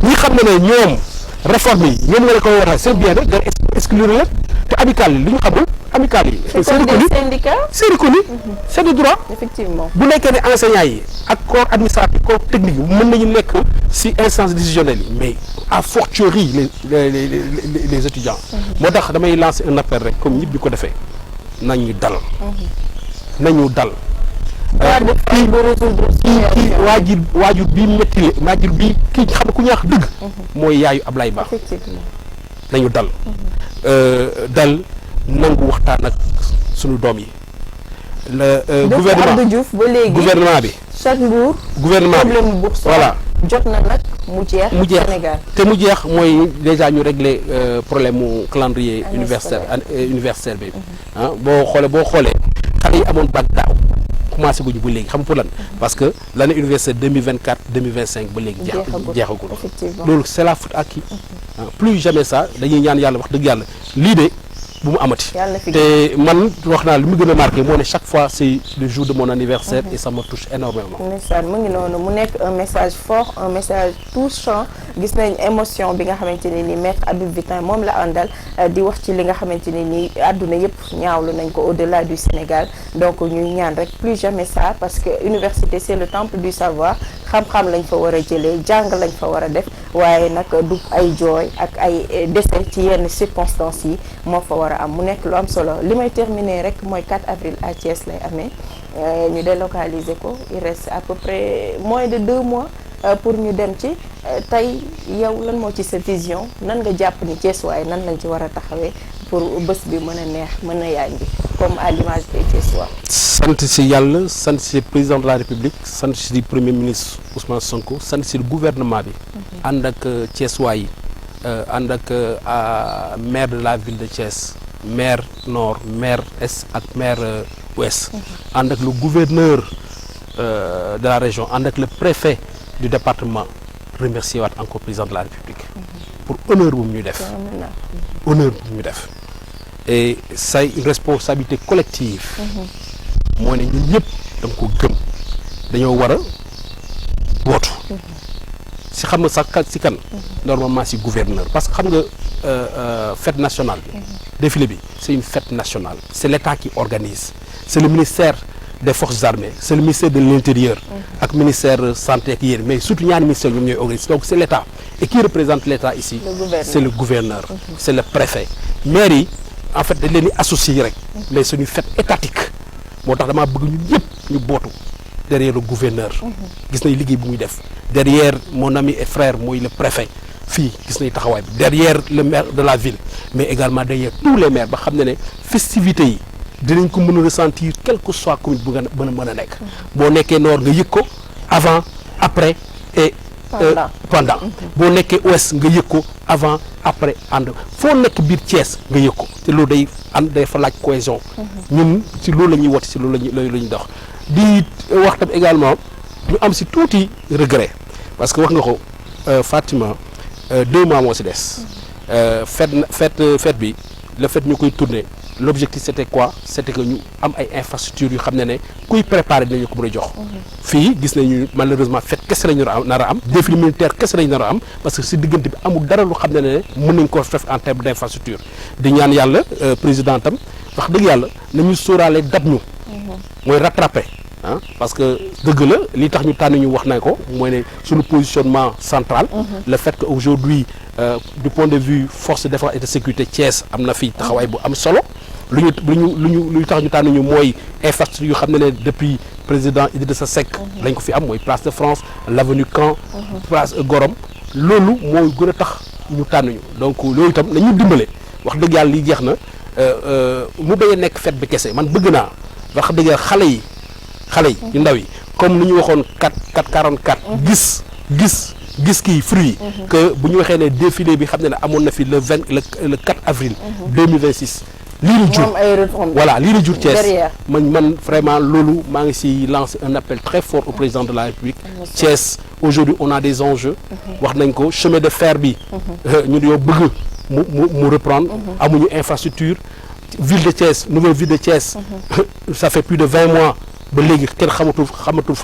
ñi xam ne ñoom réforme yi ñoom nga la ko war a c'est bien rek nga exclure leen te amicale yi li ñu xamul amicale yi c'est reconnu c'est de droit effectivement bu nekkee ne enseignants yi ak corps administratif corps technique yi mën nañu nekk ci instance décisionnelle yi mais à fortiori les étudiants moo tax damay lancer un appel rek comme ñëpp di ko defee nañu dal kii waajur bii métti waajur bii kii xam ne ku ñaax dëgg mooy yaayu Ablaye Ba nañu dal nangu waxtaan ak sunu doom yi gouvernement Abdou Diouf ba léegi gouvernement bi chaque jour gouvernement bi problème bourse voilà jot na nag mu jeex Sénégal te mu jeex mooy déjà ñu régler problème mu calendrier universitaire bi boo xoolee xale yi amoon bac daaw commencé guñu ba léegi xam nga pour lan parce que l'année universitaire 2024 2025 ba léegi jeexagul loolu c'est la faute à qui plus jamais ça dañuy ñaan yàlla wax dëgg yàlla lii de bu mu amati te man wax naa li mu gën a marqué moo ne chaque fois c'est le jour de mon anniversaire et ça me touche énormément ndeysaan mu ngi noonu mu nekk un message fort un message touchant gis nañ émotion bi nga xamante ne ni maître Habib Vitin moom la àndal di wax ci li nga xamante ne ni àdduna yëpp ñaawlu nañ ko au-delà du Sénégal donc ñuy ñaan rek plus jamais ça parce que université c'est le temple du savoir xam-xam lañ fa war a jëlee jàng lañ fa war a def waaye nag du ay jooy ak ay décès ci yenn circonstances yi moo fa war a am mu nekk lu am solo li may terminer rek mooy 4 avril à Thiès lay amee ñu délocaliser ko il reste à peu près moins de 2 mois pour ñu dem ci tey yow lan moo ci sa vision nan nga jàpp ni Thiès waaye nan lañ ci war a taxawee pour bés bi mën a neex mën a yaañji comme à l'image des Thiessois. sant si yàlla sant si président de la République sant si premier ministre Ousmane Sonko sant si gouvernement bi. ànd ak Thiessois yi ànd ak maire de la ville de Thiès maire nord maire est ak maire ouest. ànd ak le gouverneur de la région ànd ak le préfet du département remercier waat encore président de la République. pour honneur bu mu ñu def. honneur bu mu ñu def. et c'est une responsabilité collective. moo ne ñun ñëpp da nga ko gëm dañoo war a wootu. si xam nga sax si kan normalement si gouverneur parce que xam nga fête nationale bi défilé bi c'est une fête nationale c'est l'État qui organise c'est le ministère des forces armées c'est le ministère de l'intérieur ak ministère santé ak yéen mais surtout ñaari ministère ñoom ñooy organiser donc c'est l'État et qui représente l'État ici c'est le gouverneur c'est le préfet maire yi en fait dañ leen di associer rek mais c'est une fête étatique moo tax damaa bëgg ñun ñëpp ñu bootu derrière le gouverneur gis nañ liggéey bu muy def derrière mon ami et frère mooy le préfet fii gis nañ taxawaay bi derrière le maire de la ville mais également derrière tous les maires ba xam ne festivités yi dinañ ko mën a ressentir quel que soit commune bu nga mën a nekk boo nekkee nord nga yëg ko avant après et pendant boo nekkee ouest nga yëg ko avant après ànd foo nekk biir Thiès nga yëg ko te loolu day ànd day fa laaj cohésion ñun si loolu la ñuy woote si loolu la ñuy dox di wax tam également ñu am si tuuti regret parce que wax nga ko Fatima 2 mois moo si des fête bi le fait ñu koy tourner l'objectif c'était quoi c'était que ñu am ay infrastructures yu xam ne kuy préparer dinañu ko mën a jox fii gis nañu malheureusement fête kese lañu nar a am défilé militaire kese lañu nar a am parce que si diggante bi amul dara lu xam ne mën nañ ko def en terme d'infrastructure di ñaan yàlla président tam wax dëgg yàlla nañu sóoraale dab ñu mooy rattraper parce que dëgg la li tax ñu tànn ñu wax na ko mooy ne suñu positionnement central le fait que aujourd'hui du point de vue force de défense et de sécurité Thiès am na fii taxawaay bu am solo lu tax ñu tànn ñu mooy infrastructure yu xam ne depuis président Idrissa Seck lañ ko fi am mooy place de France l'avenue Caen place Gorom loolu mooy gën a tax ñu tànn ñu donc loolu itam nañu dimbale wax dëgg yàlla li jeex na mu bañ a nekk fête bi kese man bëgg naa wax dëgg yàlla xale yi yu ndaw yi comme ni ñu waxoon 444 gis kii fruit yi que bu ñu waxee ne défilé bi xam ne amoon na fi le 4 avril 2026 lii la jur voilà lii la jur Thiès man vraiment loolu maa ngi si lancer un appel très fort au président de la République Thiès aujourd'hui on a des enjeux wax nañ ko chemin de fer bi ñu yow bëgg mu reprendre amuñu infrastructure ville de Thiès nouvelle ville de Thiès ça fait plus de 20 mois ba léegi kenn xamatul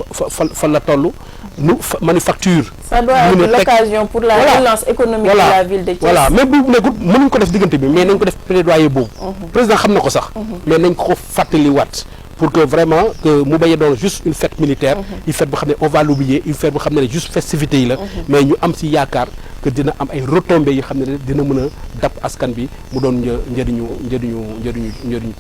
fan la toll nu manufacture. ça doit être l'occasion pour la relance économique de la ville de Thiès. voilà mais bu nekkul mënuñ ko def diggante bi mais nañ ko def plaidoyer boobu. président xam na ko sax. mais nañ ko fàttaliwaat pour que vraiment que mu bañ a doon juste une fête militaire. une fête boo xam ne on va l'oublier une fête boo xam ne juste festivité yi la. mais ñu am si yaakaar que dina am ay retombées yi xam ne dina mën a dab askan bi mu doon njëriñu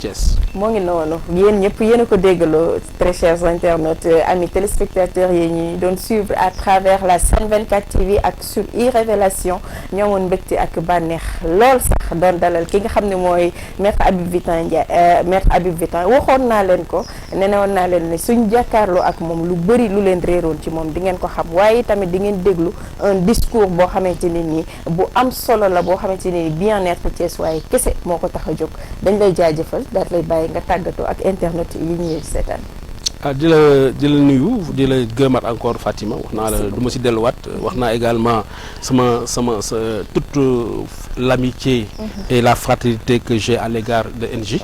Thiès. moo ngi noonu yéen ñëpp yéen a ko déggaloo très chers internautes amis téléspectateurs yi ñuy doon suivre à travers la Sen 24 TV ak sur iRévélation ñoomoon mbégte ak bànneex lool sax doon dalal ki nga xam ne mooy maître Habib Vitan Ndiaye maître Habib Vitan waxoon naa leen ko nenewoon naa leen ne suñ jàkkaarloo ak moom lu bëri lu leen réeroon ci moom di ngeen ko xam waaye tamit di ngeen déglu un discours boo xamante ne nii bu am solo la boo xamante ne nii bien-être Thiès waaye kese moo ko tax a jóg dañ lay jaajëfal daal lay bàyyi nga tàggatoo ak internet yi ñuy seetaan. di la nuyu di la gërëmaat encore Fatima wax naa la du ma si delluwaat wax naa également toute l'amitié et la fraternité que j'ai à l'égard de NJ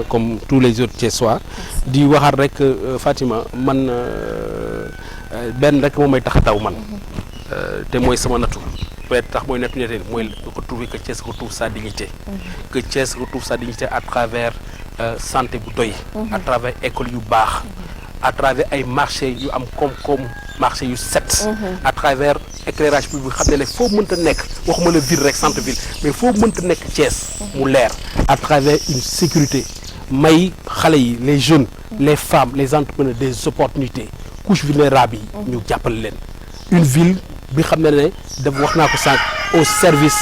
comme tous les autres Thiessois di waxaat rek Fatima man benn rek moom may tax a taw man te mooy sama nattu peut-être tax mooy nattu ñetteel mooy retrouver que Thiès retrouve sa dignité que Thiès retrouve sa dignité à travers santé bu doy à travers école yu baax à travers ay marché yu am koom-koom marché yu set à travers éclairage public xam ne foo mënta nekk waxuma la ville rek centre ville mais foo mënta nekk Thiès mu leer à travers une sécurité may xale yi les jeunes les femmes les entrepreneurs des opportunités couches vulnérables yi ñu jàppale leen une ville bi xam ne daf wax naa ko sànq au service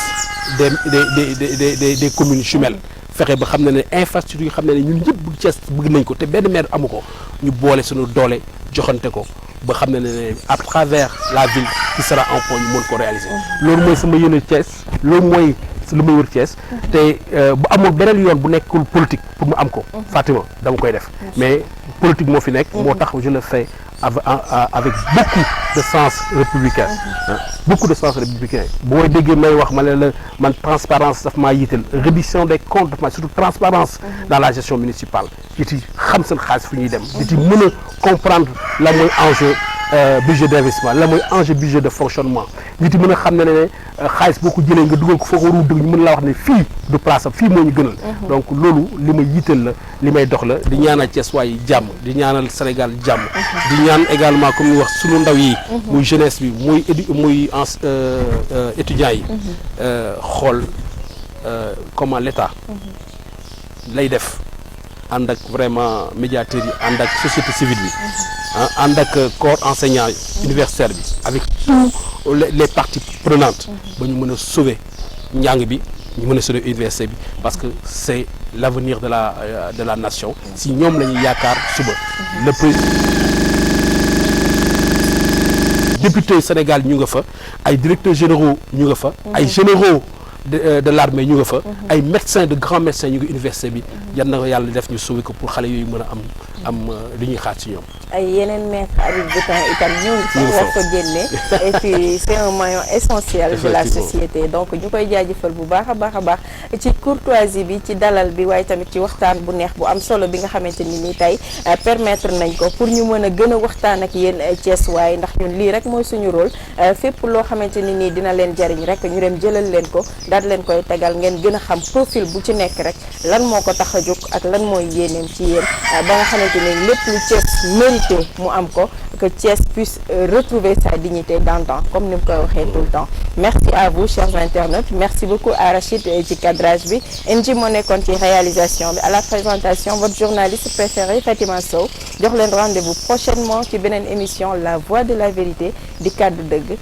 des communes jumelles fexe ba xam ne infrastructure yi xam ne ñun ñëpp bëgg Thiès bëgg nañ ko te benn maire amu ko ñu boole suñu doole joxante ko ba xam ne à travers la ville qui sera en point ñu mën ko réaliser loolu mooy sama yéene Thiès loolu mooy lu muy wër Thiès te bu amul beneen yoon bu nekkul politique pour mu am ko Fatima dama koy def mais politique moo fi nekk moo tax je le fais avec beaucoup de sens républicain beaucoup de sens républicain boo déggee may wax ma ne la man transparence daf maa yitteel reddition des comptes daf maa surtout transparence dans la gestion municipale nit yi xam seen xaalis fu ñuy dem nit yi mën a comprendre la mooy enjeu budget d'investissement la mooy enjeu budget de fonctionnement nit yi mën a xam ne xaalis boo ko jëlee nga dugal ko foo ko warul dugg ñu mën laa wax ne fii du place am fii moo ñu gënal. donc loolu li may yitteel la li may dox la di ñaanal Thiès waay jàmm di ñaanal Sénégal jàmm. di ñaan également comme ñu wax sunu ndaw yi. muy jeunesse bi muy étudiants yi. xool comment l'État lay def ànd ak vraiment médiateurs yi ànd ak société civile bi ànd ak corps enseignant universitaire bi avec tous les parties prenantes ba ñu mën a sauver njàng bi ñu mën a sauver université bi parce que c'est l'avenir de la nation si ñoom la ñuy yaakaar suba le président député Sénégal ñu nga fa ay directeurs généraux ñu nga fa ay généraux de l'armée ñu nga fa ay médecins de grands médecins ñu ngi université bi yan na ko yàlla def ñu sauver ko pour xale yooyu mën a am li ñuy xaar ci ñoom ay yeneen maître Habib Boutin itam ñu ngi war ko génne et puis c'est un maillon essentiel de la société donc ñu koy jaajëfal bu baax a baax ci courtoisie bi ci dalal bi waaye tamit ci waxtaan bu neex bu am solo bi nga xamante ni nii tey permettre nañ ko pour ñu mën a gën a waxtaan ak yéen Thiès waaye ndax ñun lii rek mooy suñu rôle fépp loo xamante ni nii dina leen jariñ rek ñu dem jëlal leen ko daal leen koy tegal ngeen gën a xam profil bu ci nekk rek lan moo ko tax a jóg ak lan mooy yéeneem ci yéen ba nga xamante ni lépp lu Thiès mérité mu am ko que Thiès puisse retrouver sa dignité d'antan comme ni mu koy waxee tout le temps merci à vous chers internautes merci beaucoup à Rachid ci cadrage bi NJ moo nekkoon ci réalisation bi à la présentation votre journaliste préféré Fatima Sow jox leen rendez-vous prochainement ci beneen émission La Voix de la Vérité di kàddu dëgg